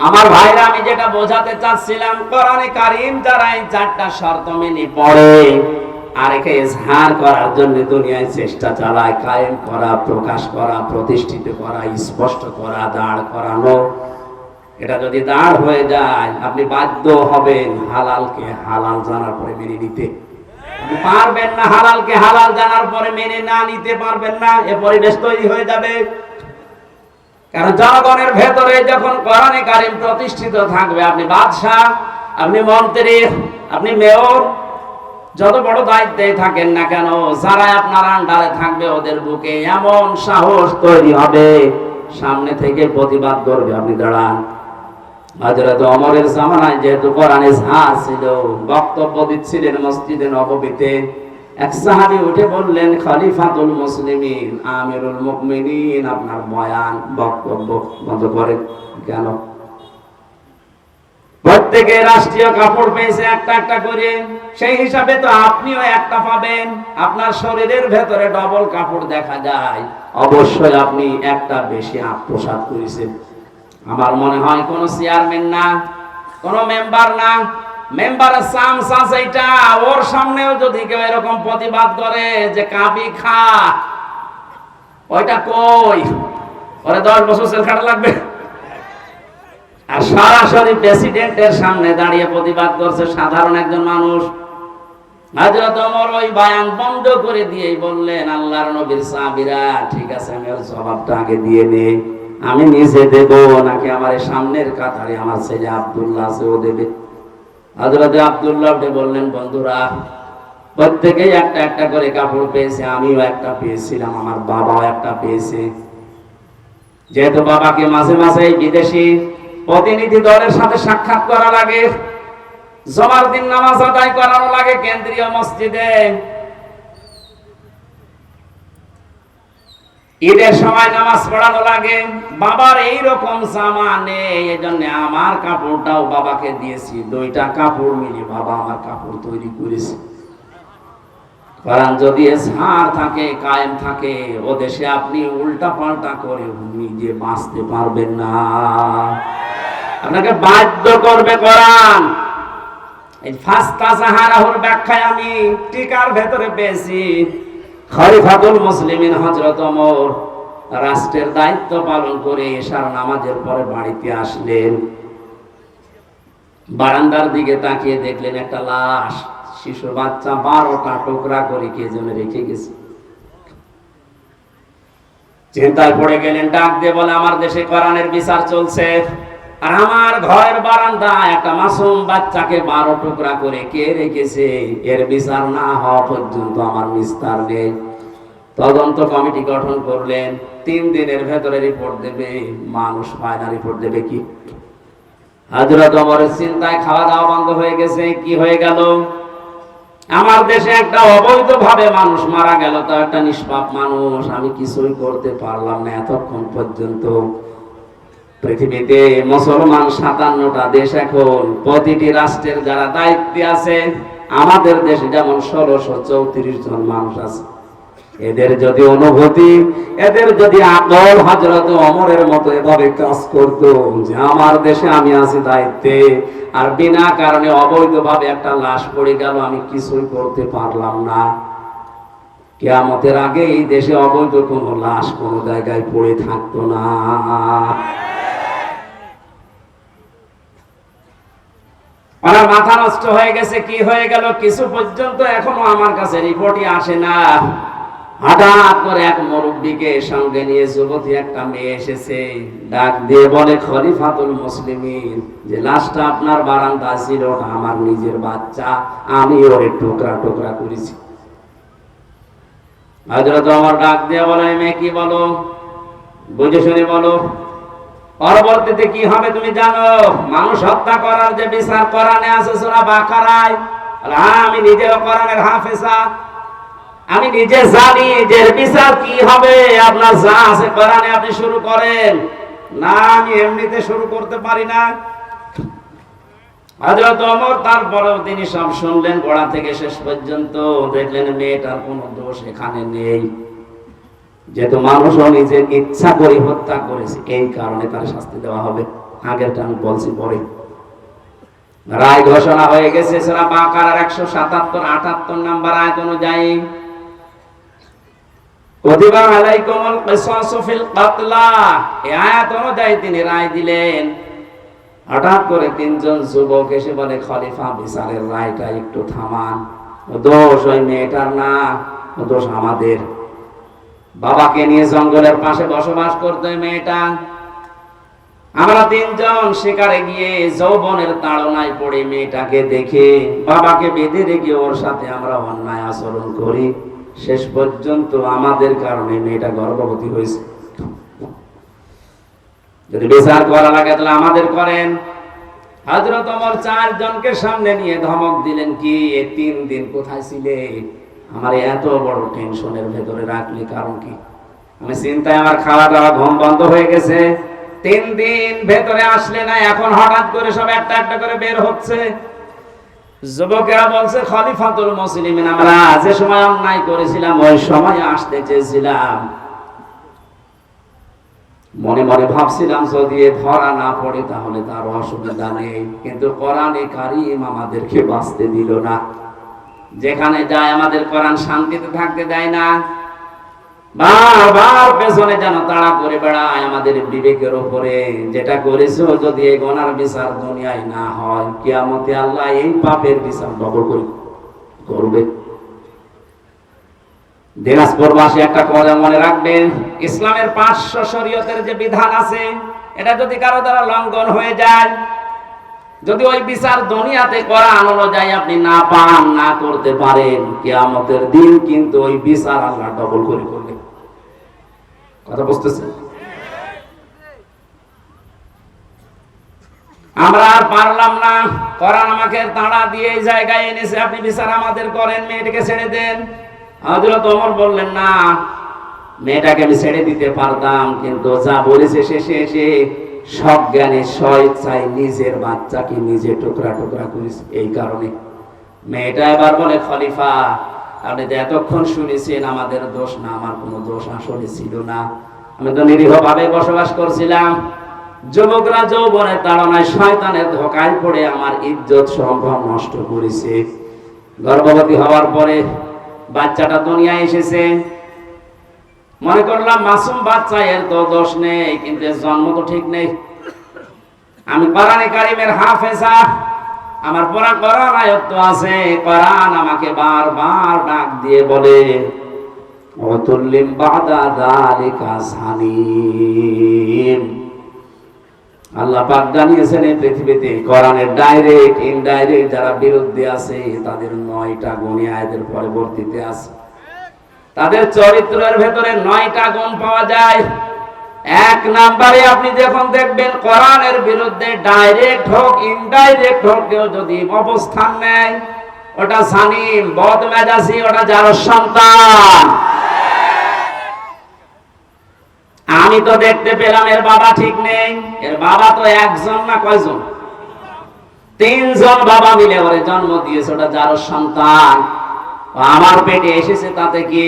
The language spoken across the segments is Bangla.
আমার ভাইরা, আমি যেটা বোঝাতে চাচ্ছিলাম, কোরআনে কারীম যারা এই চারটা শর্ত মেনে পড়ে আর একে ইজহার করার জন্য দুনিয়ায় চেষ্টা চালায়, কায়েম করা, প্রকাশ করা, প্রতিষ্ঠিত করা, স্পষ্ট করা, দাঁড় করানো, এটা যদি দাঁড় হয়ে যায় আপনি বাধ্য হবেন হালালকে হালাল জানার পরে মেনে নিতে। পারবেন না হালালকে হালাল জানার পরে মেনে না নিতে পারবেন না, এ পরিবেশ তৈরি হয়ে যাবে। কারণ জনগণের ভেতরে যখন কোরআনে কারীম প্রতিষ্ঠিত থাকবে, আপনি বাদশাহ, আপনি মন্ত্রী, আপনি মেয়র, যত বড় দায়িত্বে থাকেন না কেন, যারা আপনার আন্ডারে থাকবে ওদের বুকে এমন সাহস তৈরি হবে, সামনে থেকে প্রতিবাদ করবে। আপনি দাঁড়ান। হযরত ওমরের জামানায় যেহেতু কোরআনে ঝাঁ ছিল, বক্তব্য দিচ্ছিলেন মসজিদে নববীতে, এক সাহাবী উঠে বললেন, খলিফাতুল মুসলিমিন, আমিরুল মুমিনিন, আপনার বয়ান বক্তব্য বন্ধ করেন। কেন? প্রত্যেকে রাষ্ট্রীয় কাপড় পেয়েছে একটা একটা করে, সেই হিসাবে তো আপনিও একটা পাবেন। আপনার শরীরের ভেতরে ডবল কাপড় দেখা যায়, অবশ্যই আপনি একটা বেশি আত্মসাৎ করেছেন। আমার মনে হয় কোন চেয়ারম্যান না, কোন মেম্বার না, মেম্বারের চামচা এইটা, ওর সামনেও যদি কেউ এরকম প্রতিবাদ করে যে কাবি খা, ওইটা কই, ওরে 10 বছর জেল খাটা লাগবে। আর সরাসরি প্রেসিডেন্টের সামনে দাঁড়িয়ে প্রতিবাদ করছে সাধারণ একজন মানুষ। হযরত ওমর ওই বয়ান বন্ধ করে দিয়েই বললেন, আল্লাহর নবীর সাহাবীরা, ঠিক আছে, আমি ওর জবাবটা আগে দিয়ে নেই, আমি নিজে দেব নাকি আমার সামনের কাতারে আমার ছেলে আব্দুল্লাহ আছে, ও দেবে? হযরত আব্দুল্লাহ উঠে বললেন, বন্ধুরা, প্রত্যেকেই একটা একটা করে কাপড় পেয়েছে, আমিও একটা পেয়েছিলাম, আমার বাবাও একটা পেয়েছে। যেহেতু বাবাকে মাঝে মাঝে বিদেশি প্রতিনিধি দলের সাথে সাক্ষাৎ করা লাগে, জুমার দিন নামাজ আদায় করানো লাগে কেন্দ্রীয় মসজিদে, ঈদের সময় নামাজ পড়ানো লাগে, বাবার এইরকম জামা নেই, এজন্য আমার কাপড়টাও বাবাকে দিয়েছি, 2টা কাপড় মিলে বাবা আমার কাপড় তৈরি করেছে। কারণ যদি এজহার থাকে, কায়েম থাকে, ও দেশে আপনি উল্টা পাল্টা করে নিজে বাঁচতে পারবেন না, আপনাকে বাধ্য করবে কোরআন। এই ফাস্তা সাহারাহুর ব্যাখ্যায় আমি টিকার ভেতরে পেয়েছি, খলিফাতুল মুসলিমিন হযরত ওমর রাষ্ট্রের দায়িত্ব পালন করে এশার নামাজের পরে বাড়িতে আসলেন, বারান্দার দিকে তাকিয়ে দেখলেন একটা লাশ, শিশু বাচ্চা, 12টা টুকরা করে কে যেন রেখে গেছে। চিন্তায় পড়ে গেলেন, ডাক দিয়ে বলে, আমার দেশে কোরআনের বিচার চলছে, আর আমার ঘরের বারান্দায় একটা মাসুম বাচ্চাকে 12 টুকরা করে কে রেখেছে, এর বিচার না হওয়া পর্যন্ত আমার নিস্তার নেই। তদন্ত কমিটি গঠন করলেন, 3 দিনের ভেতরে রিপোর্ট দেবে। মানুষ পায় না, রিপোর্ট দেবে কি? হযরত ওমরের চিন্তায় খাওয়া দাওয়া বন্ধ হয়ে গেছে। কি হয়ে গেল? আমার দেশে একটা অবৈধভাবে মানুষ মারা গেল, তো একটা নিষ্পাপ মানুষ, আমি কিছুই করতে পারলাম না এতক্ষণ পর্যন্ত। পৃথিবীতে মুসলমান 57টা দেশ, এখন প্রতিটি রাষ্ট্রের যারা দায়িত্বে আছে, আমাদের দেশে যেমন 1634 জন মানুষ আছে, এদের যদি অনুভূতি, এদের যদি আকল হযরত ওমরের মতো এভাবে কাজ করতো যে আমার দেশে আমি আছি দায়িত্বে, আর বিনা কারণে অবৈধভাবে একটা লাশ পড়ে গেল, আমি কিছুই করতে পারলাম না, কিয়ামতের আগে এই দেশে অবৈধ কোনো লাশ কোনো জায়গায় পড়ে থাকতো না। আমার মাথা নষ্ট হয়ে গেছে। কি হয়ে গেল? কিছু পর্যন্ত এখনো আমার কাছে রিপোর্টই আসে না। হঠাৎ করে এক মুরব্বীকে সঙ্গে নিয়ে যুবতী একটা মেয়ে এসেছে, ডাক দিয়ে বলে, খলিফাতুল মুসলিমিন, যে লাশটা আপনার বারান্দায় ছিল ওটা আমার নিজের বাচ্চা, আমি ওরে টুকরা টুকরা করেছি। হযরত ওমর ডাক দিয়ে বলে, মেয়ে কি বলো, বুঝে শুনে বলো, পরবর্তীতে কি হবে তুমি জানো? মানুষ হত্যা করার যে বিচার কোরআনে আছে সূরা বাকারায়, আমি নিজেও কোরআনের হাফেজা, আমি নিজে জানি যে বিচার কি হবে। আপনার যা আছে কোরআনে আপনি শুরু করেন না, আমি এমনিতে শুরু করতে পারি না। হযরত ওমর তারপরেও তিনি সব শুনলেন গোড়া থেকে শেষ পর্যন্ত, দেখলেন মেয়েটার কোনো দোষ এখানে নেই, যেহেতু মানুষও নিজের ইচ্ছা করে হত্যা করেছে, এই কারণে তার শাস্তি দেওয়া হবে। আগেরটা আমি বলছি পরে। রায় ঘোষণা হয়ে গেছে সূরা বাকারার 177-78 নাম্বার আয়াত অনুযায়ী, কুতিবা আলাইকুমুল কিসাসু ফিল কাতলা, এই আয়াত অনুযায়ী তিনি রায় দিলেন। হঠাৎ করে তিনজন যুবক এসে বলে, খলিফা বিচারের রায়টা একটু থামান, দোষ ওই মেয়েটার না, দোষ আমাদের। বাবাকে নিয়ে জঙ্গলের পাশে বসবাস করতে মেয়েটা, আমরা তিনজন শিকারে গিয়ে যৌবনের তাড়নায় পড়ে মেয়েটাকে দেখে বাবাকে বেঁধে রেখে ওর সাথে আমরা অন্যায় আচরণ করি, শেষ পর্যন্ত আমাদের কারণে মেয়েটা গর্ভবতী হয়েছে। যদি বিচার করা লাগে তাহলে আমাদের করেন। হযরত ওমর 4 জনকে সামনে নিয়ে ধমক দিলেন, কি 3 দিন কোথায় ছিলে? আমার এত বড় টেনশনের ভেতরে রাখলি কারণ কি? আমি চিন্তায় আমার খাওয়া দাওয়া ঘুম বন্ধ হয়ে গেছে। 3 দিন ভেতরে আসলে না, এখন হঠাৎ করে সব একটা একটা করে বের হচ্ছে। যুবকেরা বলছে, খলিফাতুল মুসলিমিন, আমরা যে সময় অন্যায় করেছিলাম ওই সময় আসতে চেয়েছিলাম। মনে মনে ভাবছিলাম যদি ধরা না পড়ে তাহলে তার অসুবিধা নেই, কিন্তু কোরআনে কারীম আমাদেরকে বাঁচতে দিল না। যেখানে যায় আমাদের কোরআন শান্তিতে থাকতে দেয় না, বারবার পেছনে যেন তাড়া করে বেড়ায় আমাদের বিবেকের উপরে। যেটা করেছো যদি এই গুনার বিচার দুনিয়ায় না হয়, কিয়ামতে আল্লাহ এই পাপের বিচার ডবল করে করবে। দিনাজপুরবাসী একটা কথা মনে রাখবেন, ইসলামের 500 শরীয়তের যে বিধান আছে, এটা যদি কারো দ্বারা লঙ্ঘন হয়ে যায়, যদি ওই বিচার দুনিয়াতে কোরআন অনুযায়ী আপনি না পান, না করতে পারেন, কিয়ামতের দিন কিন্তু ওই বিচার আল্লাহ ডবল করে করবে। কথা বুঝতেছেন? আমরা আর পারলাম না, কোরআন আমাকে তাড়া দিয়ে এই জায়গায় এনেছে, আপনি বিচার আমাদের করেন, মেয়েটাকে ছেড়ে দেন। হযরত ওমর বললেন, না, মেয়েটাকে আমি ছেড়ে দিতে পারতাম, কিন্তু যা বলেছে শেষে এসে সজ্ঞানে স্বেচ্ছায় নিজের বাচ্চাকে নিজে টুকরা টুকরা করেছে। এই কারণে মেয়েটা এবার বলে, খলিফা আপনি তো এতক্ষণ শুনেছেন আমাদের দোষ না, আমার কোনো দোষ আসলে ছিল না, আমি তো নিরীহ ভাবে বসবাস করছিলাম। যুবকরা যৌবনের তাড়নায় শয়তানের ধোঁকায় পড়ে আমার ইজ্জত সম্ভ্রম নষ্ট করেছে। গর্ভবতী হওয়ার পরে বাচ্চাটা দুনিয়ায় এসেছে, মনে করলাম মাসুম বাচ্চা, এর তো দোষ নেই, কিন্তু এর জন্ম তো ঠিক নেই। আমি কোরআনে কারীমের হাফেজা, আমার পড়া কোরআন আয়াত আছে, কোরআন আমাকে বারবার ডাক দিয়ে বলে, ওয়াতুল্লিম বাদা যালিকা সানিম। আল্লাহ পাক জানিয়েছেন এই পৃথিবীতে কোরআনের ডাইরেক্ট ইনডাইরেক্ট যারা বিরুদ্ধে আছে তাদের 9টা গুণ আয়াতের পরবর্তীতে আছে। তাদের চরিত্রের ভেতরে 9টা গুণ পাওয়া যায়। 1 নম্বরে আপনি যখন দেখবেন কোরআনের বিরুদ্ধে ডাইরেক্ট হোক ইনডাইরেক্ট হোক কেউ যদি অবস্থান নেয়, ওটা সানিম, বদমেজাজি, ওটা যার সন্তান। আমি তো দেখতে পেলাম এর বাবা ঠিক নেই, এর বাবা তো একজন না কয়জন, 3 জন বাবা মিলে ওরে জন্ম দিয়েছে, ওটা যার সন্তান। আমার পেটে এসেছে তাতে কি,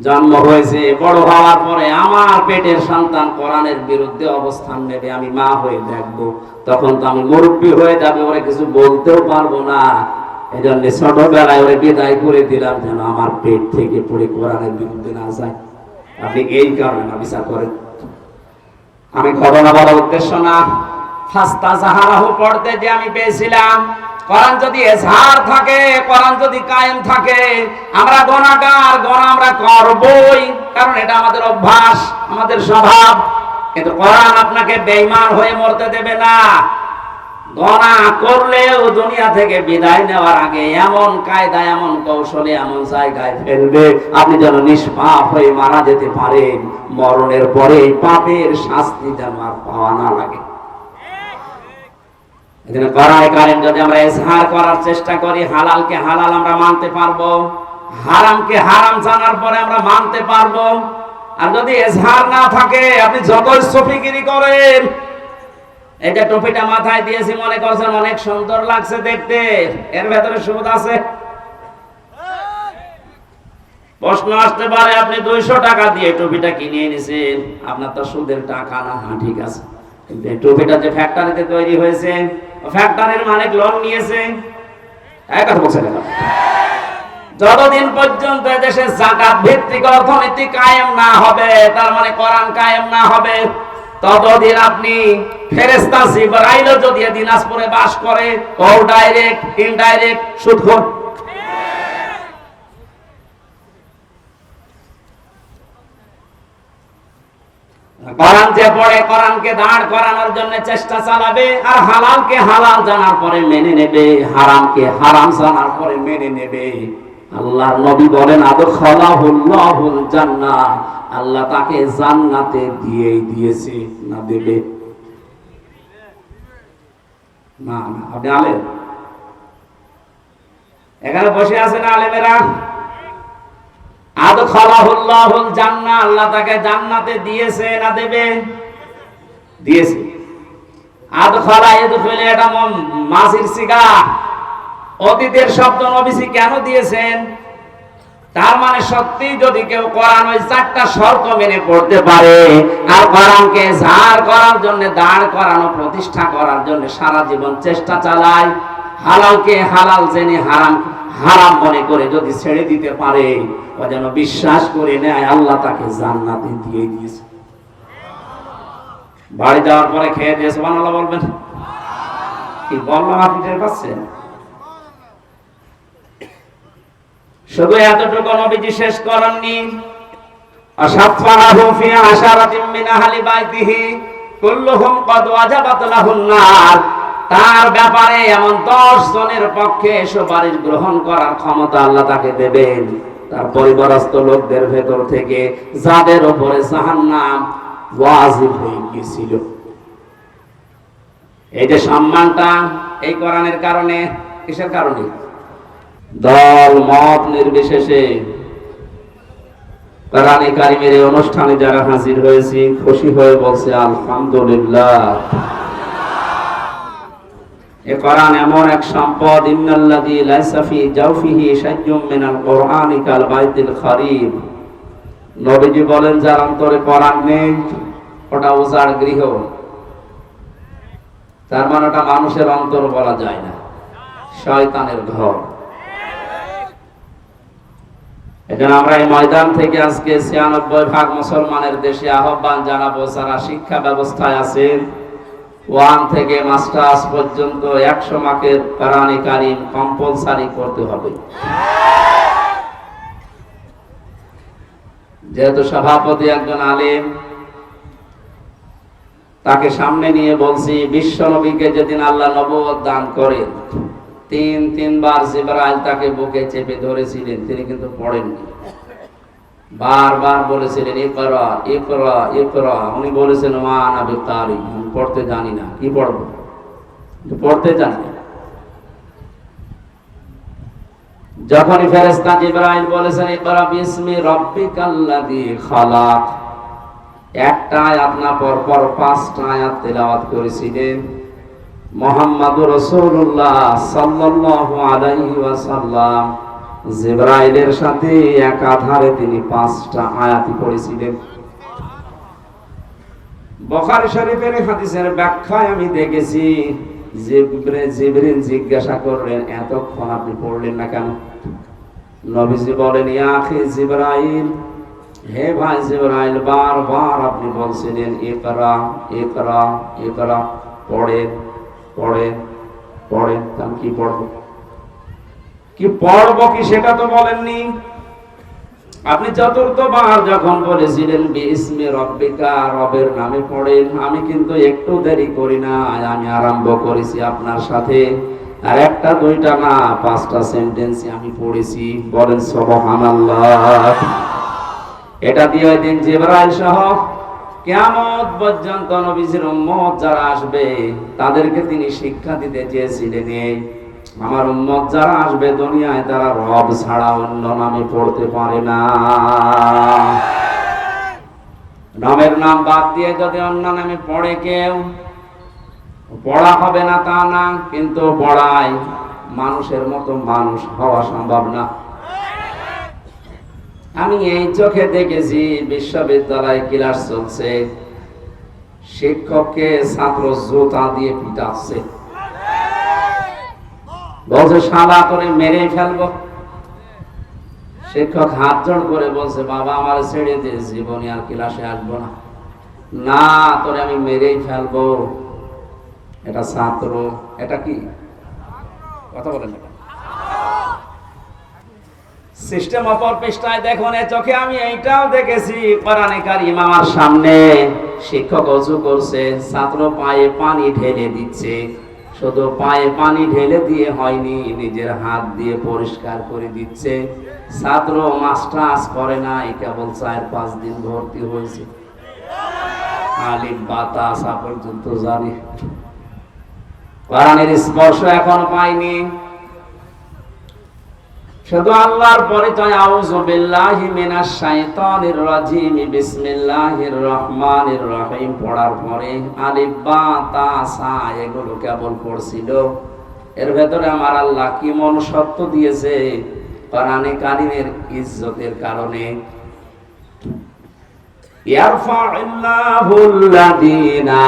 জন্ম হয়েছে, বড় হওয়ার পরে আমার পেটের সন্তান কোরআনের বিরুদ্ধে অবস্থান নেবে, আমি মা হয়ে দেখবো, তখন তো আমি মুরব্বী হয়ে যাবে, ওরে কিছু বলতেও পারবো না। এই জন্য ছোটবেলায় ওরে বিদায় করে দিলাম যেন আমার পেট থেকে পড়ে কোরআনের বিরুদ্ধে না যায়। আপনি এই কারণে না বিচার করেন। আমি ঘটনা বলার উদ্দেশ্য না, ফাস্তা জাহারাহু পড়তে যে আমি পেয়েছিলাম, কোরআন যদি এজহার থাকে, কোরআন যদি কায়েম থাকে, আমরা গুনাহগার, গুনাহ আমরা করবই, কারণ এটা আমাদের অভ্যাস, আমাদের স্বভাব। কিন্তু কোরআন আপনাকে বেঈমান হয়ে মরতে দেবে না। গুনাহ করলেও দুনিয়া থেকে বিদায় নেওয়ার আগে এমন কায়দা, এমন কৌশলে, এমন জায়গায় ফেলবে আপনি যেন নিষ্পাপ হয়ে মারা যেতে পারেন, মরণের পরে পাপের শাস্তি যেন আর পাওয়া না লাগে। এজন্য কোরআনে কারীম যদি আমরা ইজহার করার চেষ্টা করি, হালালকে হালাল আমরা মানতে পারবো, হারামকে হারাম জানার পরে আমরা মানতে পারবো। আর যদি ইজহার না থাকে, আপনি যতই সফিগিরি করেন, এই যে টুপিটা মাথায় দিয়েছি মনে করছেন অনেক সুন্দর লাগছে দেখতে, এর ভেতরে সুদ আছে। প্রশ্ন আসতে পারে, আপনি 200 টাকা দিয়ে টুপিটা কিনে এনেছেন, আপনার তো সুদের টাকা না। হ্যাঁ ঠিক আছে, টুপিটা যে ফ্যাক্টরিতে তৈরি হয়েছে, ফ্যাক্টরির মালিক লোন নিয়েছে, এক কথা বলছেন না। যতদিন পর্যন্ত দেশে যাকাত ভিত্তিক অর্থনীতি কায়েম না হবে, তার মানে কোরআন কায়েম না হবে, ততদিন আপনি ফেরেশতা জিবরাইলও যদি দিনাজপুরে বাস করে, ও ডাইরেক্ট ইনডাইরেক্ট সুদখোর। কোরআন যে পড়ে, কোরআনকে দাঁড় করানোর জন্য চেষ্টা চালাবে, আর হালালকে হালাল জানার পরে মেনে নেবে, হারামকে হারাম জানার পরে মেনে নেবে। আল্লাহর নবী বলেন আদখালাহুল্লাহুল জান্নাহ, আল্লাহ তাকে জান্নাতে দিয়েই দিয়েছে, না দেবে না। আপনি আলেম, এখানে বসে আছেন আলেমেরা, আদখালাহুল্লাহুল জান্নাহ, আল্লাহ তাকে জান্নাতে দিয়েছে না দেবে? দিয়েছে। আদখালা ইয়াদখুলু, এটা মাজির সিগা, অতীতের শব্দ। নবীজি কেন দিয়েছেন? তার মানে সত্যি যদি কেউ কোরআন ওই চারটা শর্ত মেনে পড়তে পারে, আর কোরআনকে ঝাড় করার জন্য, দাঁড় করানো, প্রতিষ্ঠা করার জন্য সারা জীবন চেষ্টা চালায়, হালালকে হালাল জেনে হারাম হারাম মনে করে যদি ছেড়ে দিতে পারে, ও যেন বিশ্বাস করে নেয় আল্লাহ তাকে জান্নাতে দিয়ে দিয়েছে। বাড়ি যাওয়ার পরে খেয়ে দিয়ে সুবহানাল্লাহ বলবেন। কি বললাম আপনি টের পাচ্ছেন? শুধু এতটুকু নবীজি শেষ করেননি, আশাফাহু ফি আশারাতিন মিন আহলি বাইতিহি কুল্লুহুম ক্বাদ ওয়াজাবাত লাহুন নার, তার ব্যাপারে এমন 10 জনের পক্ষে সুপারিশ গ্রহণ করার ক্ষমতা আল্লাহ তাকে দেবেন, তার পরিবারস্থ লোকদের ভেতর থেকে যাদের উপরে জাহান্নাম ওয়াজিব হয়ে গিয়েছিল। এই যে সম্মানটা এই কোরআনের কারণে, কিসের কারণে? দল মত নির্বিশেষে কোরআনে কারিমের এই অনুষ্ঠানে যারা হাজির হয়েছি, খুশি হয়ে বলছে আলহামদুলিল্লাহ। এই কোরআন এমন এক সম্পদ, ইন্নাল্লাযী লাইসা ফী জাওফিহি শাইউম মিনাল কুরআনি কাল বাইতিল খারিব। নবীজি বলেন, যার অন্তরে কোরআন নেই ওটা উজাড় গৃহ। তার মানে ওটা মানুষের অন্তর বলা যায় না, শয়তানের ঘর। এজন্য আমরা এই ময়দান থেকে আজকে ৯৬% মুসলমানের দেশে আহ্বান জানাবো, যারা শিক্ষা ব্যবস্থায় আছেন 1 থেকে মাস্টার্স পর্যন্ত 100 মার্কের কোরআনে কারীম কম্পালসারি করতে হবে। যেহেতু সভাপতি একজন আলেম, তাকে সামনে নিয়ে বলছি, বিশ্ব নবীকে যেদিন আল্লাহ নবুয়ত দান করেন, 3বার জিবরাইল তাকে বুকে চেপে ধরেছিলেন, তিনি কিন্তু পড়েননি। বারবার বলেছিলেন ইকরা ইকরা ইকরা, উনি বলেছেন মা আনা বিকারি, আমি পড়তে জানি না, কি পড়বো, পড়তে জানি না। যখনই ফেরেশতা জিবরাইল বলেছেন ইকরা বিসমি রাব্বিকাল্লাযী খালাক, একটা আয়াত না পরপর 5টা আয়াত তেলাওয়াত করেছিলেন। মুহাম্মাদুর রাসূলুল্লাহ সাল্লাল্লাহু আলাইহি ওয়াসাল্লাম জিবরাইলের সাথে একাধারে তিনি 5টা আয়াত পড়েছিলেন। বুখারী শরীফের হাদিসের ব্যাখ্যায় আমি দেখেছি, জিবরিল জিজ্ঞাসা করলেন, এতক্ষণ আপনি পড়লেন না কেন? নবীজি বলেন, ইয়া আখি জিবরাইল, হে ভাই জিবরাইল, বারবার আপনি বলছিলেন ইকরা ইকরা ইকরা, পড়েন পড়েন পড়েন। আমি কি পড়বো, কি পড়বো কি সেটা তো বলেননি। আপনি চতুর্থবার যখন বলেছিলেন বিসমি রাব্বিকা, রবের নামে পড়েন, আমি কিন্তু একটু দেরি করি না, আমি আরম্ভ করেছি আপনার সাথে, আর 1টা 2টা না 5টা সেন্টেন্স আমি পড়েছি। বলেন সুবহানাল্লাহ। এটা দিয়ে ওই দিন জিবরাইল সহ কিয়ামত পর্যন্ত নবীজির উম্মত যারা আসবে তাদেরকে তিনি শিক্ষা দিতে চেয়েছিলেন, আমার উম্মত যারা আসবে দুনিয়ায়, তারা রব ছাড়া অন্য নামে পড়তে পারে না। নামের নাম বাদ দিয়ে যদি অন্য নামে পড়ে কেউ, পড়া হবে না তা না, কিন্তু পড়ায় মানুষের মতো মানুষ হওয়া সম্ভব না। আমি এই চোখে দেখেছি, বিশ্ববিদ্যালয়ে ক্লাস চলছে, শিক্ষককে ছাত্র জুতা দিয়ে পিটাচ্ছে, বলছে শালা করে মেরে ফেলবো। শিক্ষক হাত জোড় করে বলছে, বাবা আমার ছেড়ে দিয়ে, জীবনে আর ক্লাসে আসবো না। না, তোরে আমি মেরেই ফেলবো। এটা ছাত্র, এটা কি কথা বলেন? সিস্টেম অপর পৃষ্ঠায় দেখুন, এ চোখে আমি এইটাও দেখেছি, কোরআনে কারীম আমার সামনে শিক্ষক ওযু করছে, ছাত্র পায়ে পানি ঢেলে দিচ্ছে। শুধু পায়ে পানি ঢেলে দিয়ে হয়নি, নিজের হাত দিয়ে পরিষ্কার করে দিচ্ছে। ছাত্র মাস্টার্স করে নাই, কেবল 4-5 দিন ভর্তি হয়েছে, আলিফ বাতা আসা পর্যন্ত জানি, কোরআনের স্পর্শ এখন পাইনি। শুধু আল্লাহর পরিচয়, আউযু বিল্লাহি মিনাশ শাইতানির রাজিম, বিসমিল্লাহির রহমানির রহিম পড়ার পরে আলিফ বা তা সা এগুলো কেবল পড়ছিল। এর ভেতরে আমার আল্লাহ কি মনুষ্যত্ব দিয়েছে কোরআনে কারীমের ইজ্জতের কারণে। ইয়ারফা'ুল্লাযীনা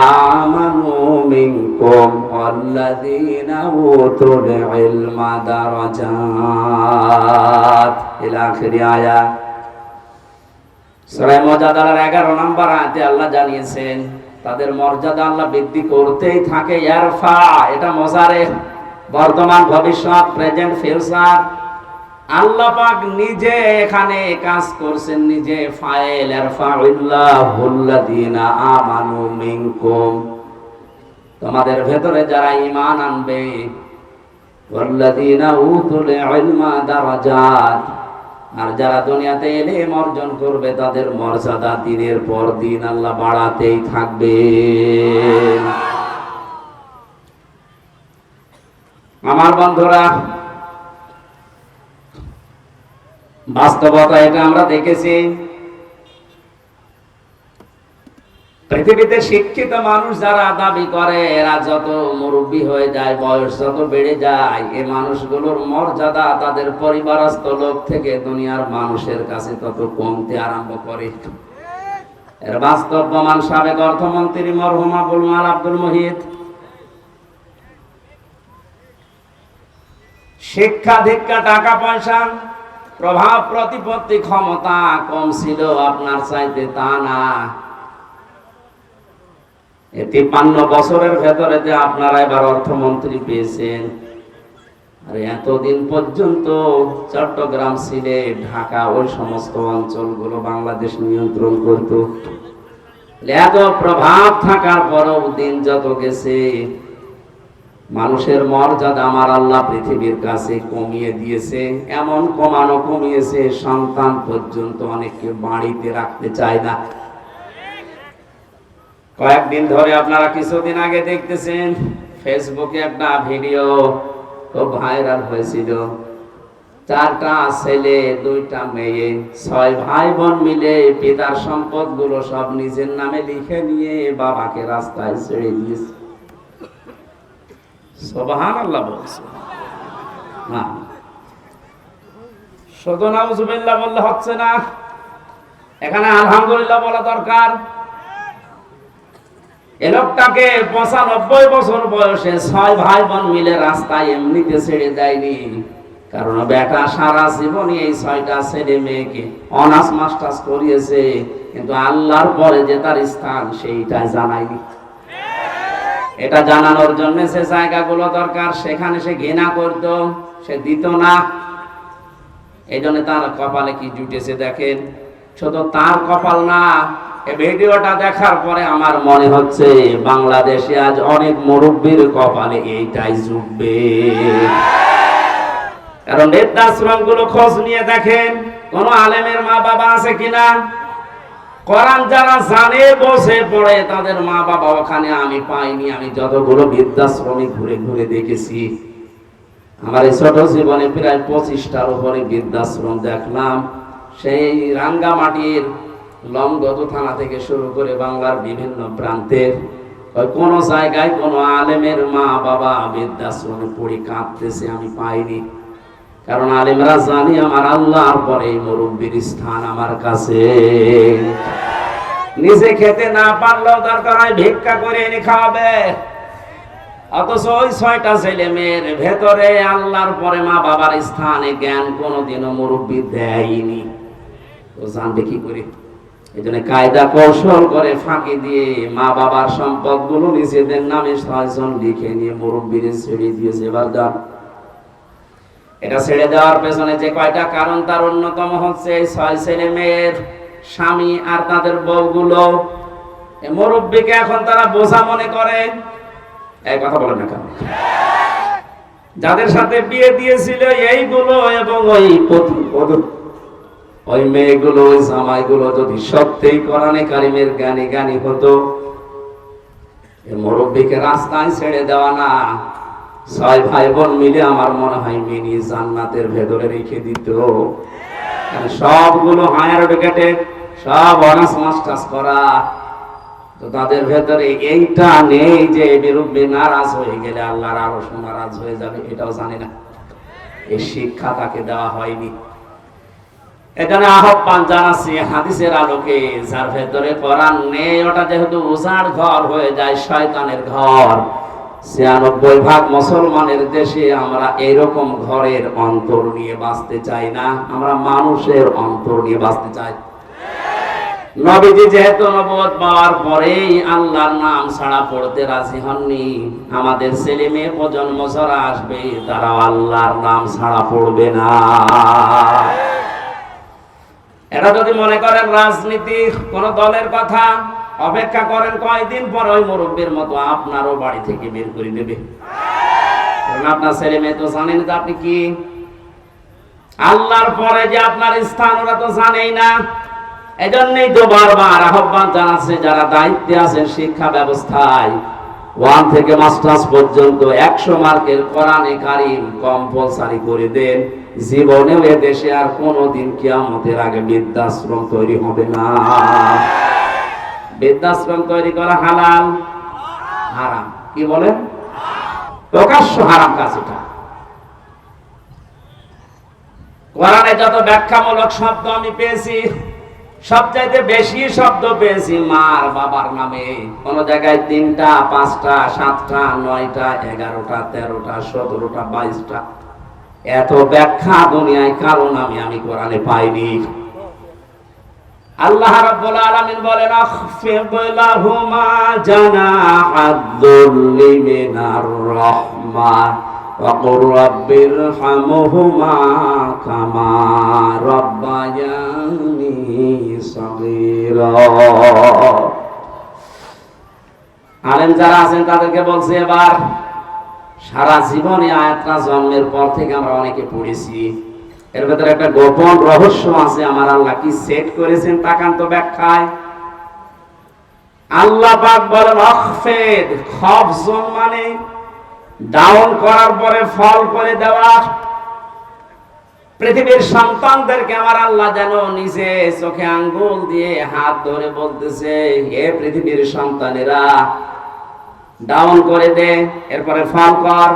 আমানু মিনকুম ওয়াল্লাযীনা উতুল ইলমা দারাজাত ইলা আখির আয়াত। সূরা মুজাদালার 11 নম্বর আয়াতে আল্লাহ জানিয়েছেন তাদের মর্যাদা আল্লাহ বৃদ্ধি করতেই থাকে। ইয়ারফা এটা মুজারে, বর্তমান ভবিষ্যৎ, প্রেজেন্ট ফিউচার। আল্লাহ পাক নিজে এখানে কাজ করছেন, নিজে ফাইল। ইয়ারফাউল্লাহুল্লাযীনা আমানু মিনকুম, তোমাদের ভেতরে যারা ঈমান আনবে, ওয়াল্লাযীনা উতুল ইলমা দারাজাত, আর যারা দুনিয়াতে ইলম অর্জন করবে তাদের মর্যাদা দিনের পর দিন আল্লাহ বাড়াতেই থাকবে। আমার বন্ধুরা, বাস্তবতা এটা আমরা দেখেছি। পৃথিবীতে শিক্ষিত মানুষ যারা দাবি করে, এরা যত মুরব্বী হয়ে যায়, বয়স যত বেড়ে যায়, এই মানুষগুলোর মর্যাদা তাদের পরিবারস্থ লোক থেকে দুনিয়ার মানুষের কাছে তত কমতে আরম্ভ করে। এর বাস্তব প্রমাণ সাবেক অর্থমন্ত্রী মরহুম আবুল মাল আব্দুল মুহিত। শিক্ষা দীক্ষা, টাকা পয়সা, প্রভাব প্রতিপত্তি, ক্ষমতা কম ছিল আপনার চাইতে, তা না। 53 বছরের ভেতরে যে আপনারা এবার অর্থমন্ত্রী পেয়েছেন, আর এতদিন পর্যন্ত চট্টগ্রাম, সিলেট, ঢাকা, ওই সমস্ত অঞ্চলগুলো বাংলাদেশ নিয়ন্ত্রণ করত। এত প্রভাব থাকার পরও দিন যত গেছে, মানুষের মর্যাদা আমার আল্লাহ পৃথিবীর কাছে কমিয়ে দিয়েছে। এমন কমিয়েছে, সন্তান পর্যন্ত অনেককে বাড়িতে রাখতে চায় না। কয়েকদিন ধরে আপনারা কিছুদিন আগে দেখতেছেন ফেসবুকে একটা ভিডিও খুব ভাইরাল হয়েছিল। 4টা ছেলে 2টা মেয়ে, 6 ভাই বোন মিলে পিতার সম্পদ গুলো সব নিজের নামে লিখে নিয়ে বাবাকে রাস্তায় ছেড়ে দিয়েছে। সুবহানাল্লাহ বলছে না, শুধু নাউজুবিল্লাহ বললে হচ্ছে না, এখানে আলহামদুলিল্লাহ বলা দরকার। এ লোকটাকে 95 বছর বয়সে 6 ভাই বোন মিলে রাস্তায় এমনিতে ছেড়ে দেয়নি, কারণ বেটা সারা জীবনই এই 6টা ছেলে মেয়েকে অনার্স মাস্টার্স করিয়েছে, কিন্তু আল্লাহর পরে যে তার স্থান সেইটা জানায়নি। এটা জানানোর জন্য যে জায়গাগুলো দরকার সেখানে সে ঘৃণা করত, সে দিত না। এই জন্য তার কপালে কি জুটেছে দেখেন। শুধু তার কপাল না, এই ভিডিওটা দেখার পরে আমার মনে হচ্ছে বাংলাদেশে আজ অনেক মুরব্বীর কপালে এইটাই জুটবে। কারণ বৃদ্ধাশ্রম গুলো খোঁজ নিয়ে দেখেন, কোন আলেমের মা বাবা আছে কিনা। কোরআন যারা জানে বসে পড়ে, তাদের মা বাবা ওখানে আমি পাইনি। আমি যতগুলো বৃদ্ধাশ্রমে ঘুরে ঘুরে দেখেছি, আমার এই ছোট জীবনে প্রায় 25টার উপরে বৃদ্ধাশ্রম দেখলাম। সেই রাঙ্গামাটির লংগদু থানা থেকে শুরু করে বাংলার বিভিন্ন প্রান্তে কোন জায়গায় কোন আলেমের মা বাবা বৃদ্ধাশ্রমে পড়ে কাঁদতেছে আমি পাইনি। কারণ আলেমরা জানি আমার আল্লাহর পরে মুরব্বীর স্থান আমার কাছে। নিজে খেতে না পারলেও দরকার হয় ভিক্ষা করে এনে খাওয়াবে। অথচ ওই 6টা ছেলে মেয়ের ভেতরে আল্লাহর পরে মা বাবার স্থানে জ্ঞান কোনোদিনও মুরব্বি দেয়নি। তো জানবে কি করে? এই জন্য কায়দা কৌশল করে ফাঁকি দিয়ে মা বাবার সম্পদ গুলো নিজেদের নামে 6 জন লিখে নিয়ে মুরব্বিরে ছেড়ে দিয়েছে। এবার যান, এটা ছেড়ে দেওয়ার পেছনে যে কয়টা কারণ, তার অন্যতম হচ্ছে এই 6 ছেলে মেয়ের স্বামী আর তাদের বউগুলো মুরব্বিকে এখন তারা বোঝা মনে করে। এই কথা বলেন না কেন? যাদের সাথে বিয়ে দিয়েছিল এইগুলো এবং ওই মেয়েগুলো, ওই জামাইগুলো যদি সত্যিই কোরআনে কারিমের জ্ঞানী হতো, মুরব্বিকে রাস্তায় ছেড়ে দেওয়া না, 6 ভাই বোন মিলে আমার মনে হয় মিনি জান্নাতের ভেতরে রেখে দিত। সবগুলো হায়ার এডুকেটেড, সব অনার্স মাস্টার্স করা, তো তাদের ভেতরে এইটা নেই যে মুরব্বি নারাজ হয়ে গেলে আল্লাহর আরো নারাজ হয়ে যাবে, এটাও জানি না। এই শিক্ষা তাকে দেওয়া হয়নি। এখানে আহ্বান জানাচ্ছি হাদিসের আলোকে, যার ভেতরে কোরআন নেই ওটা যেহেতু উজাড় ঘর হয়ে যায়, শয়তানের ঘর। 96% মুসলমানের দেশে আমরা এরকম ঘরের অন্তর নিয়ে বাঁচতে চাই না, আমরা মানুষের অন্তর নিয়ে বাঁচতে চাই। নবীজি যেহেতু নবুয়ত পাওয়ার পরেই আল্লাহর নাম ছাড়া পড়তে রাজি হননি, আমাদের ছেলে মেয়ে প্রজন্ম যারা আসবে তারা আল্লাহর নাম ছাড়া পড়বে না। এরা যদি মনে করেন রাজনীতি কোন দলের কথা, অপেক্ষা করেন কয়দিন পর ওই মুরব্বীর মতো আপনারও বাড়ি থেকে বের করে দেবে। কারণ আপনার ছেলে মেয়ে তো জানেন যে আপনি কি, আল্লাহর পরে যে আপনার স্থান ওরা তো জানেই না। এজন্যই তো বারবার আহ্বান জানাচ্ছে যারা দায়িত্বে আছেন শিক্ষা ব্যবস্থায়, 1 থেকে মাস্টার্স পর্যন্ত 100 মার্কের কোরআনে কারীম কম্পালসারি করে দেন। জীবনেও এ দেশে আর কোনোদিন কিয়ামতের আগে বৃদ্ধাশ্রম তৈরি হবে না। বৃদ্ধাশ্রম তৈরি করা হালাল? হারাম। কি বলেন? প্রকাশ্য হারাম কাজ এটা। কোরআনে যত ব্যাখ্যামূলক শব্দ আমি পেয়েছি, সবচাইতে বেশি শব্দ পেয়েছি মার বাবার নামে। কোন জায়গায় 3টা, 5টা, 7টা, 9টা, 11টা, 13টা, 17টা, 22টা, এত ব্যাখ্যা দুনিয়ায় কারো নামে আমি কোরআনে পাইনি। আল্লাহ রাব্বুল আলামিন বলেন, আখফিদ লাহুমা জানাহাদ-দুল্লি মিনার রাহমাহ ওয়া কুর রাব্বিরহামহুমা কামা রাব্বায়ানি সাগীরা। আলেম যারা আছেন তাদেরকে বলছে, এবার সারা জীবনে আয়াতটা জন্মের পর থেকে আমরা অনেকে পড়েছি, এর ভেতরে একটা গোপন রহস্য আছে। আমার আল্লাহ কি সেট করেছেন তাকান তো ব্যাখ্যায়। আল্লাহ পাক বলেন আখফিদ, খফজন মানে ডাউন করার পরে ফল করে দেওয়া। পৃথিবীর সন্তানদেরকে আমার আল্লাহ যেন নিজে চোখে আঙ্গুল দিয়ে হাত ধরে বলতেছে, হে পৃথিবীর সন্তানেরা ডাউন করে দে, এরপরে ফল কর।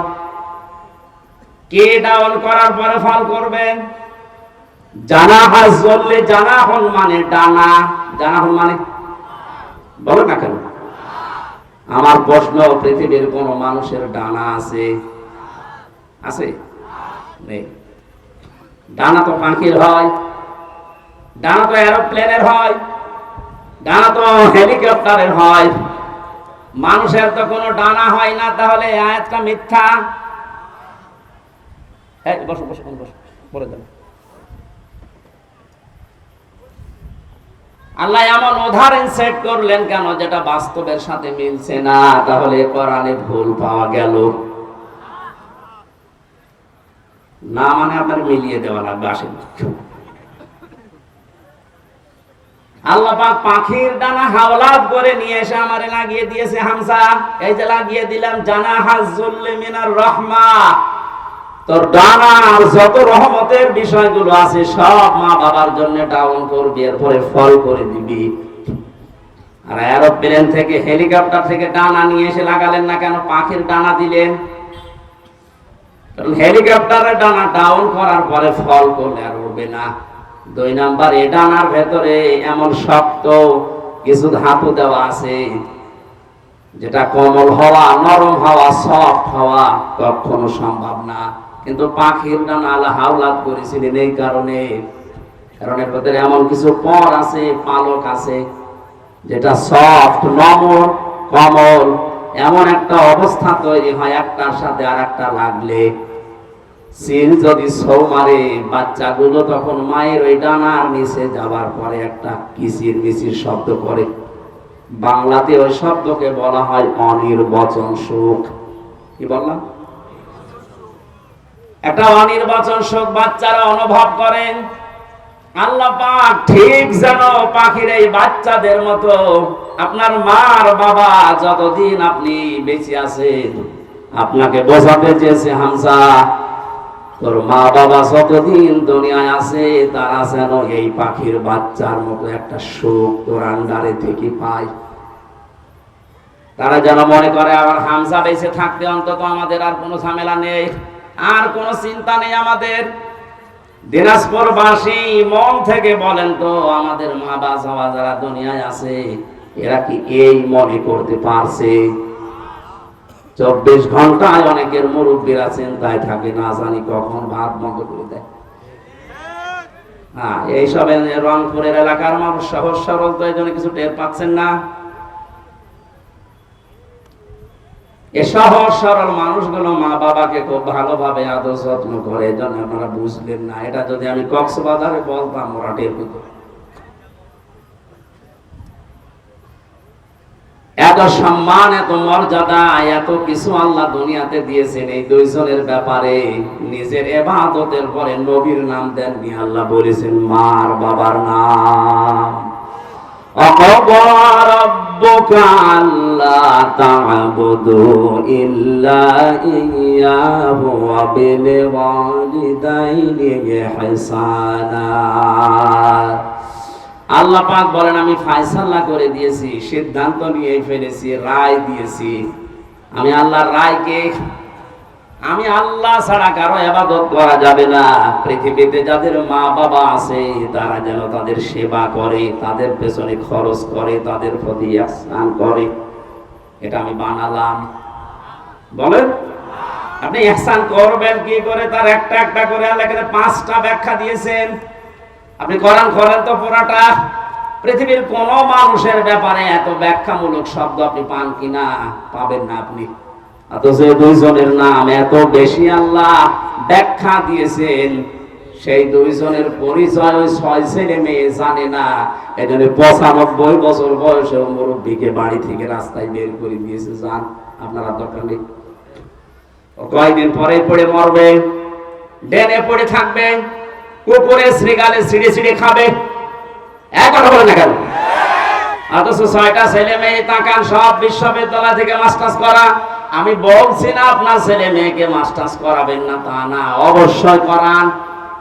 কে ডাউন করার পরে ফল করবে? জানাহাজ বললে, জানাহন মানে ডানা, জানাহন মানে বলো না কেন? আমার প্রশ্ন, পৃথিবীর কোন মানুষের ডানা আছে? আছে? নেই। ডানা তো পাখির হয়, ডানা তো এরোপ্লেনের হয়, ডানা তো হেলিকপ্টারের হয়, মানুষের তো কোনো ডানা হয় না। তাহলে আয়াতটা মিথ্যা। বসো বসো বসো, বলে দেন। আল্লাহ এমন উদাহরণ সেট করলেন কেন যেটা বাস্তবের সাথে মিলছে না? তাহলে কোরআনে ভুল পাওয়া গেল না, মানে আপনার মিলিয়ে দেওয়া লাগবে। আসেন, আল্লাহ পাক পাখির ডানা হাওলাত করে নিয়ে এসে আমারে লাগিয়ে দিয়েছে হামজা। এই যে লাগিয়ে দিলাম, জানাহাজ-জুল্লি মিনার রাহমাহ। তোর ডানার যত রহমতের বিষয়গুলো আছে সব মা বাবার জন্য ডাউন করবি, এরপরে ফল করে দিবি। আর এরোপ্লেন থেকে, হেলিকপ্টার থেকে ডানা নিয়ে এসে লাগালেন না কেন? পাখির ডানা দিলেন। কারণ হেলিকপ্টারের ডানা ডাউন করার পরে ফল করলে আর উড়বে না। 2 নাম্বার, এ ডানার ভেতরে এমন শক্ত কিছু ধাতু দেওয়া আছে, যেটা কোমল হওয়া, নরম হওয়া, সফট হওয়া কখনো সম্ভব না। কিন্তু পাখির ডানা আল্লাহ হাওলাত করেছিলেন এই কারণে, কারণ এর ভিতরে এমন কিছু পর আছে, পালক আছে, যেটা সফট, নরম, কোমল, এমন একটা অবস্থা তৈরি হয় একটার সাথে আর একটা লাগলে। সিল যদি ছৌ মারে বাচ্চাগুলো, তখন মায়ের ওই ডানার নিচে যাবার পরে একটা কিচির মিচির শব্দ করে। বাংলাতে ওই শব্দকে বলা হয় অনির্বচন সুখ। কি বললাম? একটা অনির্বচন সুখ বাচ্চারা অনুভব করেন। আল্লাহ পাক ঠিক যেন পাখির এই বাচ্চাদের মতো আপনার মার বাবা যতদিন আপনি বেঁচে আছেন, আপনাকে বোঝাতে চেয়েছে, হামজা তোর মা বাবা যতদিন দুনিয়ায় আছে তারা যেন এই পাখির বাচ্চার মতো একটা সুখ তোর আন্ডারে থেকে পায়। তারা যেন মনে করে আবার হামজা বেঁচে থাকতে অন্তত আমাদের আর কোনো ঝামেলা নেই, আর কোনো চিন্তা নেই আমাদের। দিনাজপুরবাসী মন থেকে বলেন তো, আমাদের মা বাবা যারা দুনিয়ায় আছে এরা কি এই মনে করতে পারছে? 24 ঘন্টায় অনেকের মুরব্বীরা চিন্তায় থাকে, না জানি কখন ভাত বন্ধ করে দেয়। হ্যাঁ, এইসব রংপুরের এলাকার মানুষ সহজ সরল, তো এই জন্য কিছু টের পাচ্ছেন না। এই সহজ সরল মানুষগুলো মা বাবাকে খুব ভালোভাবে আদর যত্ন করে, এই জন্য আপনারা বুঝলেন না। এটা যদি আমি কক্সবাজারে বলতাম ওরা টের পেত। এত সম্মান, এত মর্যাদা, এত কিছু আল্লাহ দুনিয়াতে দিয়েছেন এই দুইজনের ব্যাপারে। নিজের ইবাদতের পরে নবীর নাম দেননি, আল্লাহ বলেছেন মার বাবার নাম। وَقَضَى رَبُّكَ أَلَّا تَعْبُدُوا إِلَّا إِيَّاهُ وَبِالْوَالِدَيْنِ إِحْسَانًا। আল্লাহ পাক বলেন, আমি ফয়সালা করে দিয়েছি, সিদ্ধান্ত নিয়ে ফেলেছি, রায় দিয়েছি। আমি আল্লাহর রায়কে, আমি আল্লাহ ছাড়া কারো ইবাদত করা যাবে না। পৃথিবীতে যাদের মা বাবা আছে তারা যেন তাদের সেবা করে, তাদের পেছনে খরচ করে, তাদের প্রতি ইহসান করে। এটা আমি বানালাম। বলেন আপনি ইহসান করবেন কি করে? তার একটা একটা করে আল্লাহ এখানে 5টা ব্যাখ্যা দিয়েছেন। আপনি কোরআন খোলেন তো পুরাটা, পৃথিবীর কোন মানুষের ব্যাপারে এত ব্যাখ্যামূলক শব্দ আপনি পান কিনা? পাবেন না আপনি। অথচ দুইজনের নাম এত বেশি আল্লাহ ব্যাখ্যা দিয়েছেন, সেই দুইজনের পরিচয় ওই 6 ছেলে মেয়ে জানে না। এজন্য 95 বছর বয়সে মুরব্বীকে বাড়ি থেকে রাস্তায় বের করে দিয়েছে, যান আপনারা দরকার নেই। কয়েকদিন পরে পড়ে মরবে, ডেনে পড়ে থাকবে, কুকুরে শ্রীগালে ছিঁড়ে ছিঁড়ে খাবে। কথা বলে না কেন? অথচ 6টা ছেলে মেয়ে তাকান, সব বিশ্ববিদ্যালয় থেকে মাস্টার্স করা। আমি বলছি না আপনার ছেলে মেয়েকে মাস্টার্স করাবেন না, তা না, অবশ্যই করান,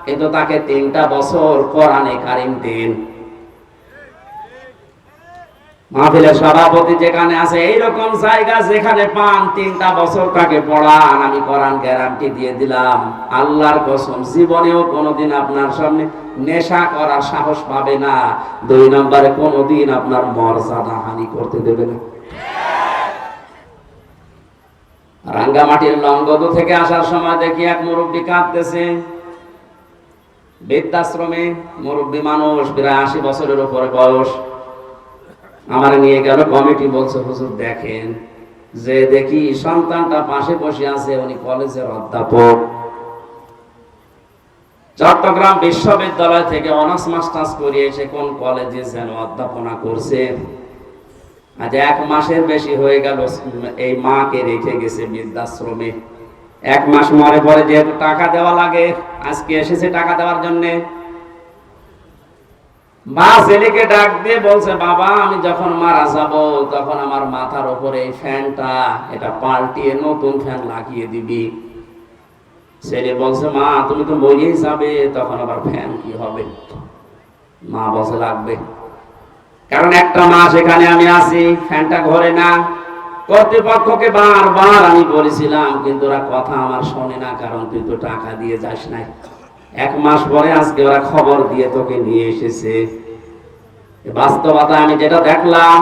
কিন্তু তাকে 3টা বছর কোরআনে কারিম দিন। মাহফিলের সভাপতি যেখানে আছে, এইরকম জায়গা যেখানে পান 3টা বছর তাকে পড়ান। আমি কোরআন গ্যারান্টি দিয়ে দিলাম, আল্লাহর কসম, জীবনেও কোনোদিন আপনার সামনে নেশা করার সাহস পাবে না। 2 নম্বরে কোনোদিন আপনার মর্যাদা হানি করতে দেবে না। রাঙ্গামাটির লংগদু থেকে আসার সময় দেখি এক মুরব্বী কাঁদতেছে, বৃদ্ধাশ্রমে মুরব্বী মানুষ, প্রায় 80 বছরের উপরে বয়স। আমার নিয়ে গেল কমিটি, বলছে হুজুর দেখেন, যে দেখি সন্তানটা পাশে বসে আছে, উনি কলেজের অধ্যাপক, চট্টগ্রাম বিশ্ববিদ্যালয় থেকে অনার্স মাস্টার্স করে এসে কোন কলেজে যেন অধ্যাপনা করছে। আজ 1 মাসের বেশি হয়ে গেল এই মাকে রেখে গেছে বৃদ্ধাশ্রমে। 1 মাস মরে পরে যেহেতু টাকা দেওয়া লাগে, আজকে এসেছে টাকা দেওয়ার জন্যে। মা ছেলেকে ডাক দিয়ে বলছে, বাবা আমি যখন মারা যাব তখন আমার মাথার উপরে এই ফ্যানটা এটা পাল্টিয়ে নতুন ফ্যান লাগিয়ে দিবি। ছেলে বলছে, মা তুমি তো মরেই যাবে, তখন আবার ফ্যান কি হবে? মা বলছে লাগবে, কারণ 1টা মাস এখানে আমি আছি, ফ্যানটা ঘরে না। কর্তৃপক্ষকে বারবার আমি বলেছিলাম, কিন্তু ওরা কথা আমার শোনে না, কারণ তুই তো টাকা দিয়ে যাস নাই। 1 মাস পরে আজকে ওরা খবর দিয়ে তোকে নিয়ে এসেছে। বাস্তবতা আমি যেটা দেখলাম,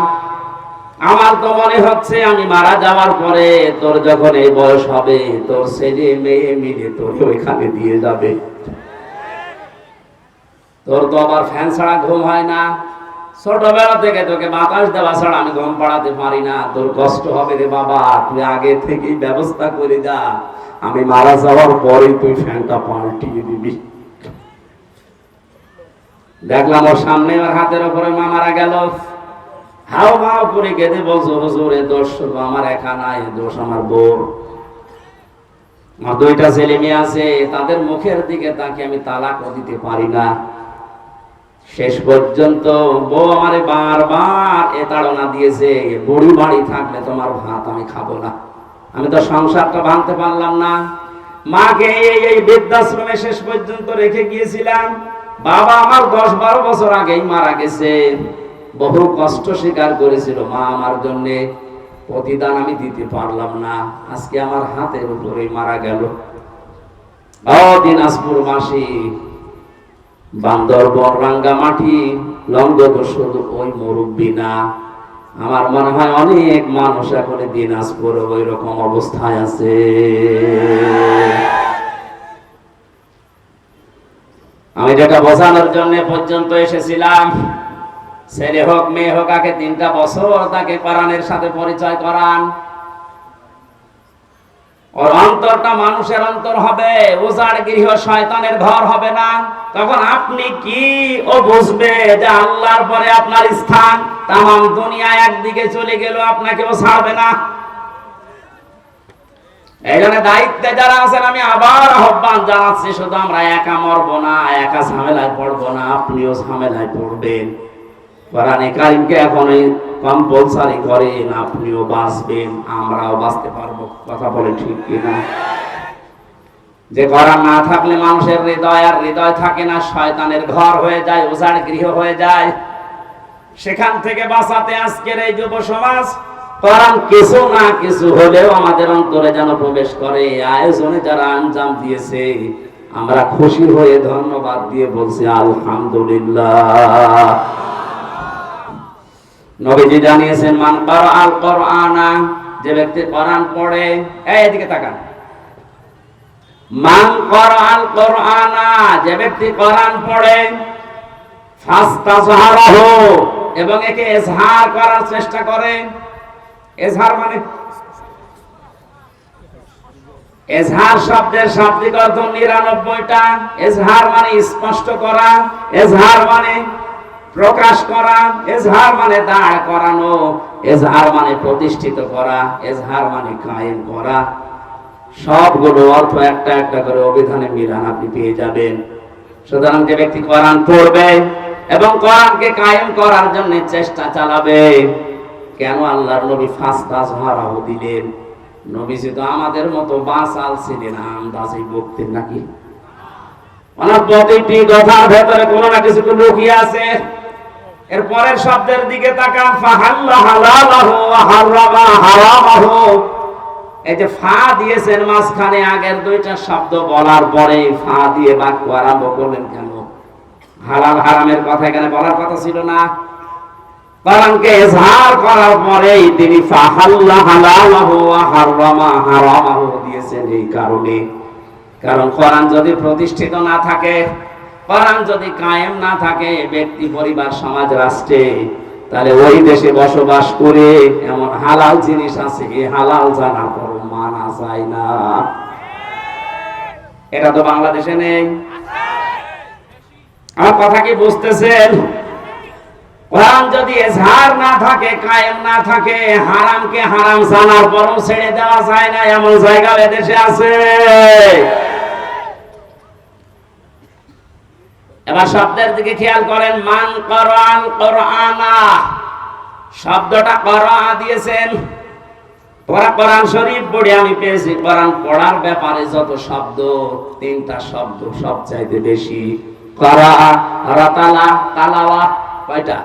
আমার তো মনে হচ্ছে আমি মারা যাওয়ার পরে তোর যখন এই বয়স হবে, তোর ছেলে মেয়ে মিলে তোর ওইখানে দিয়ে যাবে। তোর তো আবার ফ্যান ছাড়া ঘুম হয় না, ছোটবেলা থেকে তোকে বাতাস দেওয়া ছাড়া আমি ঘুম পাড়াতে পারি না। তোর কষ্ট হবে রে বাবা, তুই আগে থেকেই ব্যবস্থা করে যা, আমি মারা যাওয়ার পরে তুই ফ্যানটা পাল্টিয়ে দিবি। দেখলাম ওর সামনে ওর হাতের উপরে মা মারা গেল, হাও মাও করে কেঁদে বলছো, হুজুর এ দোষ শুধু আমার একা নাই, দোষ আমার বউর। আমার দুইটা ছেলে মেয়ে আছে, তাদের মুখের দিকে তাকে আমি তালাকও দিতে পারি না। শেষ পর্যন্ত বউ আমারে বারবার এ তাড়না দিয়েছে, বুড়ি বাড়ি থাকলে তোমার ভাত আমি খাবো না। আমি তো সংসারটা ভাঙতে পারলাম না। মাকে এই বৃদ্ধাশ্রমে শেষ পর্যন্ত রেখে গিয়েছিলাম। বাবা আমার 10-12 বছর আগেই মারা গেছে। বহু কষ্ট স্বীকার করেছিল মা আমার জন্য, প্রতিদান আমি দিতে পারলাম না। আজকে আমার হাতের উপরেই মারা গেল। দিনাজপুরবাসী, বান্দরবন, রাঙ্গামাটি, লঙ্গদ শুধু ওই মুরব্বী না, আমার মনে হয় অনেক মানুষ এখন দিনাজপুরে ওই রকম অবস্থায় আছে। আমি যেটা বোঝানোর জন্য পর্যন্ত এসেছিলাম, ছেলে হোক মেয়ে হোক, আগে 3টা বছর তাকে কোরআনের সাথে পরিচয় করান। ওর অন্তরটা মানুষের অন্তর হবে, উজাড় গৃহ শয়তানের ঘর হবে না। তখন আপনি কি ও বুঝবে যে আল্লাহর পরে আপনার স্থান, তামাম দুনিয়া একদিকে চলে গেল, আপনাকেও ছাড়বে না। এই জন্য দায়িত্বে যারা আছেন আমি আবার আহ্বান জানাচ্ছি, শুধু আমরা একা মরবো না, একা ঝামেলায় পড়বো না, আপনিও ঝামেলায় পড়বেন। কোরআনে কারীমকে এখনই কম্পালসারি করেন, আপনিও বাঁচবেন, আমরাও বাঁচতে পারবো। কথা বলে ঠিক কিনা? যে কোরআন না থাকলে মানুষের হৃদয় আর হৃদয় থাকে না, শয়তানের ঘর হয়ে যায়, উজাড় গৃহ হয়ে যায়। সেখান থেকে বাঁচাতে আজকের এই যুব সমাজ কোরআন কিছু না কিছু হলেও আমাদের অন্তরে যেন প্রবেশ করে। আয়োজনে যারা আঞ্জাম দিয়েছে, আমরা খুশি হয়ে ধন্যবাদ দিয়ে বলছি আলহামদুলিল্লাহ। নবীজি জানিয়েছেন, মান কারাআল কুরআনা, যে ব্যক্তি কোরআন পড়ে, এইদিকে তাকান, মান কারাআল কুরআনা, যে ব্যক্তি কোরআন পড়ে, ফাস্তাজহারাহু, এবং একে ইজহার করার চেষ্টা করে। ইজহার মানে, ইজহার শব্দের শাব্দিক অর্থ 99টা। ইজহার মানে স্পষ্ট করা, ইজহার মানে প্রকাশ করা, ইজহার মানে দাঁড় করানো, ইজহার মানে প্রতিষ্ঠিত করা, ইজহার মানে কায়েম করা। সবগুলো অর্থ একটা একটা করে অভিধানে মিলান আপনি পেয়ে যাবেন। সুতরাং যে ব্যক্তি কোরআন পড়বে এবং কোরআনকে কায়েম করার জন্য চেষ্টা চালাবে, কেন আল্লাহর নবী ফাস্তাজহারাহু দিলেন? নবীজি তো আমাদের মতো বাঁচাল ছিলেন, আন্দাজে বলতেন নাকি? ওনার প্রতিটি কথার ভেতরে কোনো না কিছু লুকিয়ে আছে। এর পরের শব্দের দিকে তাকান, ফাহাল্লা হালালাহু ওয়া হারামা হারামাহু। এই যে ফা দিয়েছেন মাঝখানে, আগের 2টা শব্দ বলার পরে ফা দিয়ে বাক্য আরম্ভ করলেন কেন? হালাল হারামের কথা এখানে বলার কথা ছিল না। কোরআনকে ইজহার করার পরেই তিনি ফাহাল্লা হালালাহু ওয়া হারামা হারামাহু দিয়েছেন এই কারণে। কারণ কোরআন যদি প্রতিষ্ঠিত না থাকে, কোরআন যদি কায়েম না থাকে ব্যক্তি, পরিবার, সমাজ, রাষ্ট্রে, তাহলে ওই দেশে বসবাস করে এমন হালাল জিনিস আছে, এই হালাল জানার পর মানা যায় না। এটা তো বাংলাদেশে নেই। আমার কথা কি বুঝতেছেন? কোরআন যদি ইজহার না থাকে, কায়েম না থাকে, হারামকে হারাম জানার পরও ছেড়ে দেওয়া যায় না, এমন জায়গা এদেশে আছে। এবার শব্দের দিকে খেয়াল করেন, মান কারাআল কুরআনা, শব্দটা করা দিয়েছেন। তোরা কোরআন শরীফ পড়ে আমি পেয়েছি, কোরআন পড়ার ব্যাপারে যত শব্দ, 3টা শব্দ সবচাইতে বেশি। করা, রাতালা, তালাওয়া, কয়টা?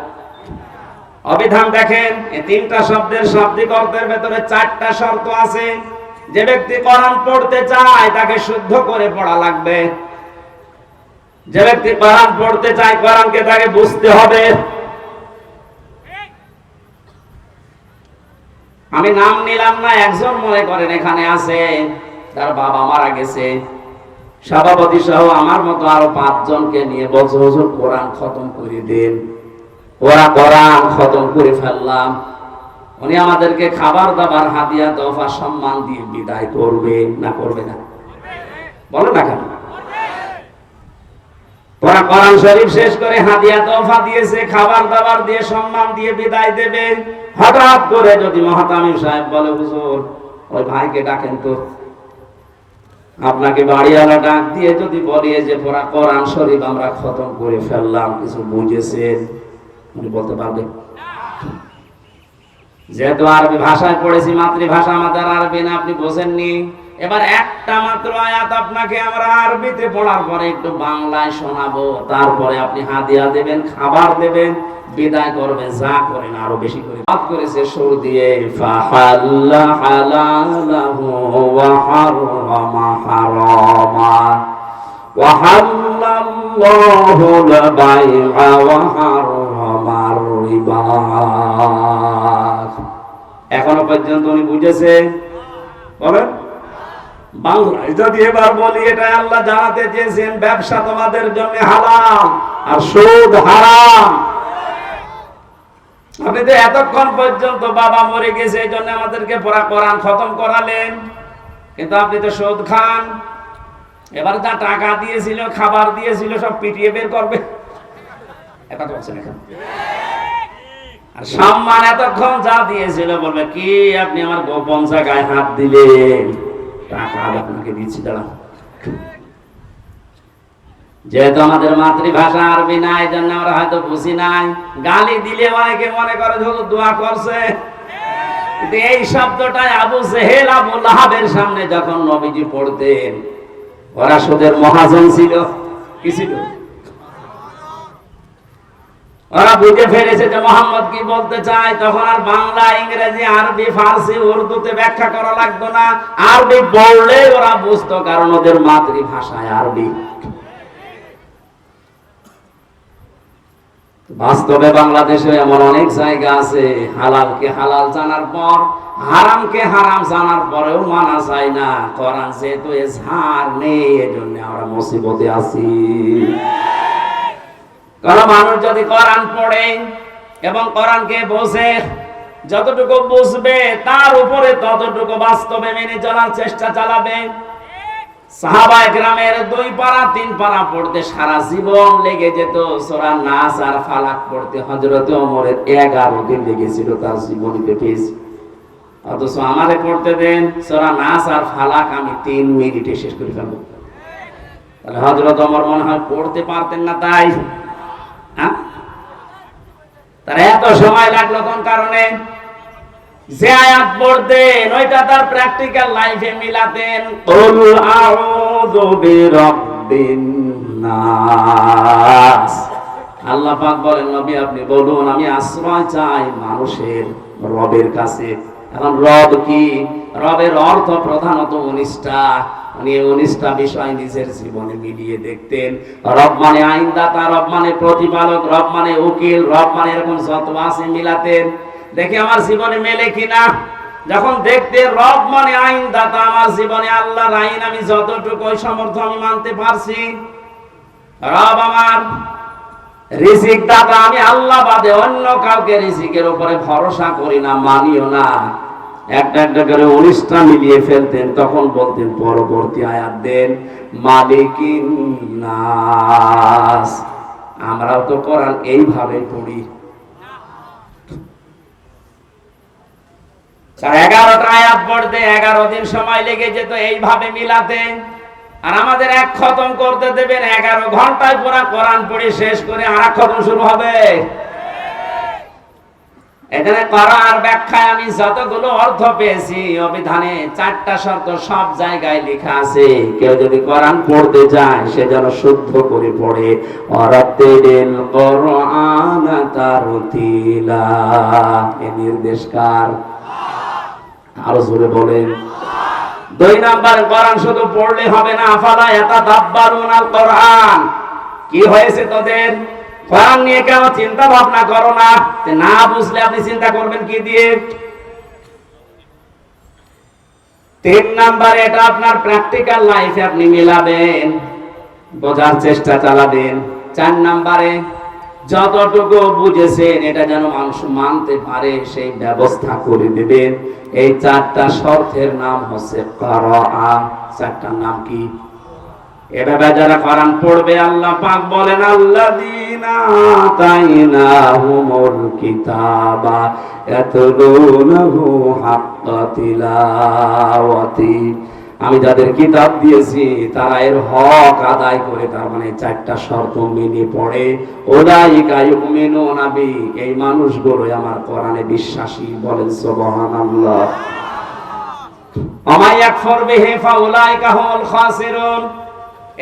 অবিধান দেখেন, এই 3টা শব্দের শাব্দিক অর্থের ভেতরে 4টা শর্ত আছে। যে ব্যক্তি কোরআন পড়তে চায় তাকে শুদ্ধ করে পড়া লাগবে। যে ব্যক্তি কোরআন পড়তে চায়, কোরআনকে তাকে বুঝতে হবে। আমি নাম নিলাম না, একজন মনে করেন এখানে আছে তার বাবা মারা গেছে, সভাপতি সহ আমার মতো আরো 5 জনকে নিয়ে বছর বছর কোরআন খতম করে দেন। ওরা কোরআন খতম করে ফেললাম, উনি আমাদেরকে খাবার দাবার হাদিয়া তোফা সম্মান দিয়ে বিদায় করবে না করবে না? বলো না কেন? ওরা কোরআন শরীফ শেষ করে হাদিয়া তোফা দিয়েছে, খাবার দাবার দিয়ে সম্মান দিয়ে বিদায় দেবে। হঠাৎ করে যদি মহতামিম সাহেব বলে, হুজুর ওই ভাইকে ডাকেন তো, আপনাকে বাড়িওয়ালা ডাক দিয়ে যদি বলি যে পুরা কোরআন শরীফ আমরা খতম করে ফেললাম, কিছু বুঝেছেন? উনি বলতে পারবেন? যেহেতু আরবি ভাষায় পড়েছি, মাতৃভাষা আমাদের আরবি না, আপনি বোঝেননি। এবার একটা মাত্র আয়াত আপনাকে আমরা আরবিতে পড়ার পরে একটু বাংলায় শোনাবো, তারপরে আপনি হাদিয়া দেবেন, খাবার দেবেন, বিদায় করবেন, যা করেন আরো বেশি করে বাদ করেছে সুর দিয়ে। ফাহাল্লা হালালাহু ওয়া হারামা হারামা ওয়া হাল্লাল্লাহুল বাইআ ওয়া হারামার রিবা। এখনো পর্যন্ত উনি বুঝেছে? বলেন বাংলায় যদি এবার বলি, এটা আল্লাহ জানাতে চেয়েছেন ব্যবসা তোমাদের জন্য হারাম আর সুদ হারাম। আপনি তো এতক্ষণ পর্যন্ত বাবা মরে গেছে এই জন্য আমাদেরকে পুরা কোরআন খতম করালেন, কিন্তু আপনি তো সুদ খান। এবার যা টাকা দিয়েছিল, খাবার দিয়েছিল, সব পিটিয়ে বের করবে। কথা বলছেন এখানে? আর সম্মান এতক্ষণ যা দিয়েছিল বলবে কি আপনি আমার গোপন জায়গায় হাত দিলেন, টাকা আপনাকে দিচ্ছি, দাঁড়ান। যেহেতু আমাদের মাতৃভাষা আরবি না, এই জন্য আমরা হয়তো বুঝি নাই। গালি দিলে অনেকে মনে করে দোয়া করছে, কিন্তু এই শব্দটাই আবু জেহেল আবু লাহাবের সামনে যখন নবীজি পড়তেন, ওরা সুদের মহাজন ছিল, কি ছিল? ওরা বুঝে ফেলেছে যে মোহাম্মদ কি বলতে চায়। তখন আর বাংলা, ইংরেজি, আরবি, ফার্সি, উর্দুতে ব্যাখ্যা করা লাগতো না। আরবি পড়লে ওরা বুঝতো, কারণ ওদের মাতৃভাষায় আরবি। বাস্তবে বাংলাদেশে এমন অনেক জায়গা আছে, হালালকে হালাল জানার পর, হারামকে হারাম জানার পরেও মানা যায় না। কোরআন যেহেতু এজহার নেই, এজন্য আমরা মুসিবতে আছি। কোন মানুষ যদি কোরআন পড়ে এবং কোরআনকে বোঝে, যতটুকু বুঝবে তার উপরে ততটুকু বাস্তবে মেনে চলার চেষ্টা চালাবে। সাহাবায়ে কেরামের 2 পারা 3 পারা পড়তে সারা জীবন লেগে যেত। সূরা নাস আর ফালাক পড়তে হযরত ওমরের 11 দিন লেগেছিল তার জীবনীতে পেয়েছি। অথচ আমারে পড়তে দেন সূরা নাস আর ফালাক আমি 3 মিনিটে শেষ করে ফেলব। তাহলে হযরত ওমর মনে হয় পড়তে পারতেন না, তাই তার এত সময় লাগলো কোন কারণে? যে আয়াত পড়তেন ওইটা তার প্র্যাকটিক্যাল লাইফে মিলাতেন। কুল আউযু বিরাব্বিন নাস। আল্লাহ পাক বলেন, নবী আপনি বলুন আমি আশ্রয় চাই মানুষের রবের কাছে। এখন রব কি? রবের অর্থ প্রধানত 19টা। উনি 19টা বিষয় নিজের জীবনে মিলিয়ে দেখতেন। রব মানে আইনদাতা, রব মানে প্রতিপালক, রব মানে উকিল, রব মানে এরকম যত আছে মিলাতেন, দেখে আমার জীবনে মেলে কিনা। যখন দেখতে রব মানে আইনদাতা, আমার জীবনে আল্লাহর আইন আমি যতটুকু সমর্থ আমি মানতে পারছি। রব আমার রিজিক দাতা, আমি আল্লাহ বাদে অন্য কাউকে রিজিকের উপরে ভরসা করি না, মানিও না। একটা একটা করে 19টা মিলিয়ে ফেলতেন। তখন বলতেন পরবর্তী আয়াত দেন মালিকিন নাস। আমরাও তো কোরআন এইভাবে পড়ি। 11টা আয়াত পড়তে 11 দিন সময় লেগে যেত এইভাবে মিলাতে। আর আমাদের এক খতম করতে দেবেন 11 ঘন্টায় পুরা কোরআন পড়ে শেষ করে আর এক খতম শুরু হবে। এখানে কোরআন ব্যাখ্যায় আমি যতগুলো অর্থ পেয়েছি, অভিধানে 4টা শর্ত সব জায়গায় লেখা আছে। কেউ যদি কোরআন পড়তে যায় সে যেন শুদ্ধ করে পড়ে। ওয়ারাতিল কোরআন তারতিলা। এই নির্দেশ কার? আরো জোরে বলেন। 2 নাম্বার, কোরআন শুধু পড়লে হবে না। আফালা ইয়াতাদাব্বারুনাল কোরআন। কি হয়েছে তোদের? কোরআন নিয়ে কেন চিন্তা ভাবনা করো না? না বুঝলে আপনি চিন্তা করবেন কি দিয়ে? তিন নাম্বারে এটা আপনার প্র্যাকটিক্যাল লাইফে আপনি মেলাবেন, বোঝার চেষ্টা চালাবেন। চার নাম্বারে যতটুকু বুঝেছেন এটা যেন মানুষ মানতে পারে সেই ব্যবস্থা করে দেবেন। এই চারটা শর্তের নাম হচ্ছে কিরাআ। চারটার নাম কি? এভাবে যারা কোরআন পড়বে আল্লাহ পাক বলেন আল্লাযীনা আতাইনাহুমুল কিতাবা ইয়াতলুনাহু হাক্কা তিলাওয়াতি। আমি যাদের কিতাব দিয়েছি তারা এর হক আদায় করে, তার মানে চারটা শর্ত মেনে পড়ে। উলাইকা ইউমিনুনা বি, এই মানুষগুলো আমার কোরআনে বিশ্বাসী। বলেন সুবহানাল্লাহ। আমা ইয়াকফুর বিহি ফাউলাইকা হুমুল খাসিরুন।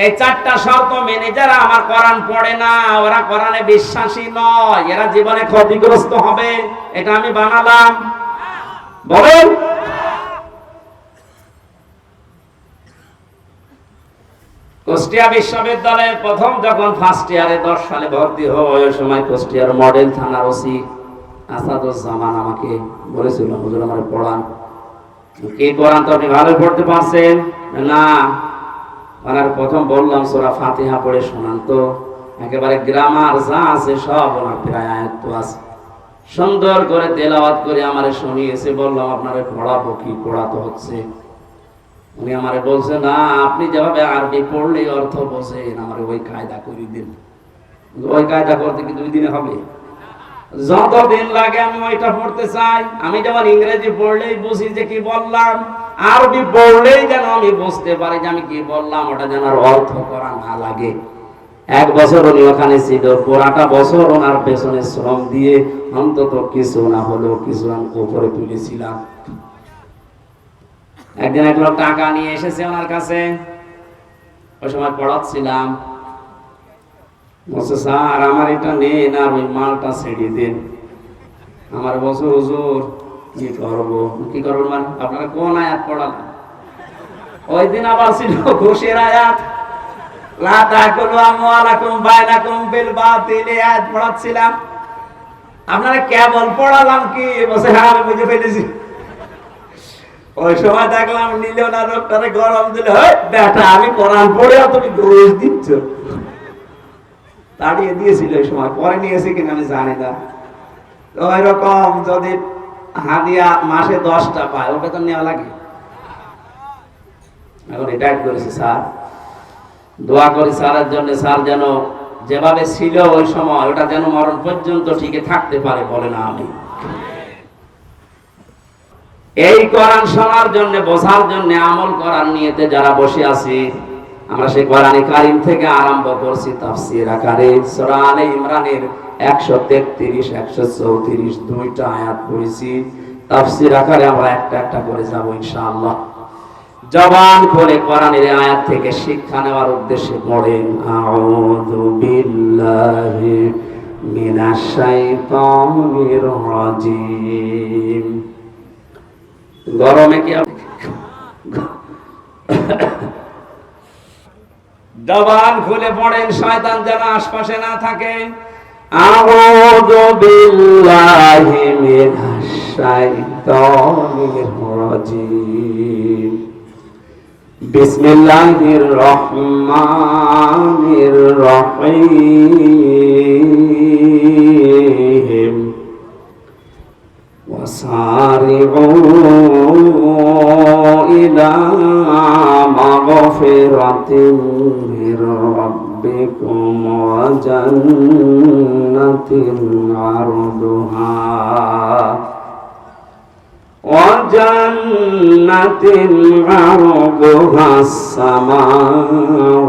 এই চারটা শর্ত মেনে যারা আমার কোরআন পড়ে না, ওরা কোরআনে বিশ্বাসী নয়, এরা জীবনে ক্ষতিগ্রস্ত হবে। এটা আমি বানালাম? বলেন। কুষ্টিয়া বিশ্ববিদ্যালয়ে প্রথম যখন ফার্স্ট ইয়ারে 10 সালে ভর্তি হই, ওই সময় কুষ্টিয়ার মডেল থানার ওসি আসাদুজ্জামান আমাকে বলেছিল, হুজুর আমারে পড়ান। কি কোরআন তো আপনি ভালো পড়তে পারছেন না? ওনার প্রথম বললাম সূরা ফাতিহা পড়ে শোনান তো। একেবারে গ্রামার যা আছে সব ওনার প্রায় আয়াত আছে, সুন্দর করে তেলাওয়াত করে আমারে শুনিয়েছে। বললাম আপনারে পড়াবো কি? পড়াতে হচ্ছে। উনি আমারে বলছে না, আপনি যেভাবে আরবি পড়লে অর্থ বোঝেন, আমারে ওই কায়দা করে দিন। ওই কায়দা করতে কি 2 দিনে হবে? যতদিন লাগে আমি ওইটা পড়তে চাই। আমি যেমন ইংরেজি পড়লেই বুঝি যে কি বললাম, আরবি পড়লেই যেন আমি বুঝতে পারি যে আমি কি বললাম, ওটা যেন আর অর্থ করা না লাগে। 1 বছর উনি ওখানে ছিল, পুরাটা বছর ওনার পেছনে শ্রম দিয়ে অন্তত কিছু না হলেও কিছু আমি উপরে তুলেছিলাম। একদিন এক লোক টাকা নিয়ে এসেছে ওনার কাছে, ওই সময় পড়াচ্ছিলাম। বলছে স্যার আমার এটা নেন আর ওই মালটা ছেড়ে দিন। আমার বলছে হুজুর কি করবো? কি করবেন মানে? আপনারা কোন আয়াত পড়ালেন? ওই দিন আবার ছিল ঘুষের আয়াত, লা তাকুলু আমওয়ালাকুম বাইনাকুম বিল বাতিল, আয়াত পড়াচ্ছিলাম। আপনারা কেবল পড়ালাম কি? বলছে হ্যাঁ আমি বুঝে ফেলেছি। ওই সময় দেখলাম নিল না, লোকটারে গরম দিলে, বেটা আমি কোরআন পড়ে তুমি দোষ দিচ্ছ। তাড়িয়ে দিয়েছিল ওই সময়, পরে নিয়েছে কিনা আমি জানি না। তো এরকম যদি হাদিয়া মাসে 10টা পায়, ওর বেতন নেওয়া লাগে? এখন রিটায়ার করেছি স্যার, দোয়া করি স্যারের জন্য, স্যার যেন যেভাবে ছিল ওই সময় ওটা যেন মরণ পর্যন্ত টিকে থাকতে পারে। বলে না আমি। এই কোরআন শোনার জন্য, বোঝার জন্য, আমল করার নিয়তে যারা বসে আছি, আমরা সেই কোরআনে কারীম থেকে আরম্ভ করছি তাফসীর আকারে। সূরা আলে ইমরানের 133, 134 2টা আয়াত পড়েছি। তাফসীর আকারে আমরা একটা একটা করে যাব ইনশাআল্লাহ। জবান খুলে কোরআনের আয়াত থেকে শিক্ষা নেওয়ার উদ্দেশ্যে পড়েন আউযু বিল্লাহি মিনাশ শাইতানির রাজীম। গরমে কি জবান খুলে পড়েন, শয়তান যেন আশপাশে না থাকে। আউযু বিল্লাহি মিনাশ শাইতানির রাজীম। বিসমিল্লাহির রহমানির রহিম। وسارعوا إلى مغفرة من ربكم وجنة عرضها السماوات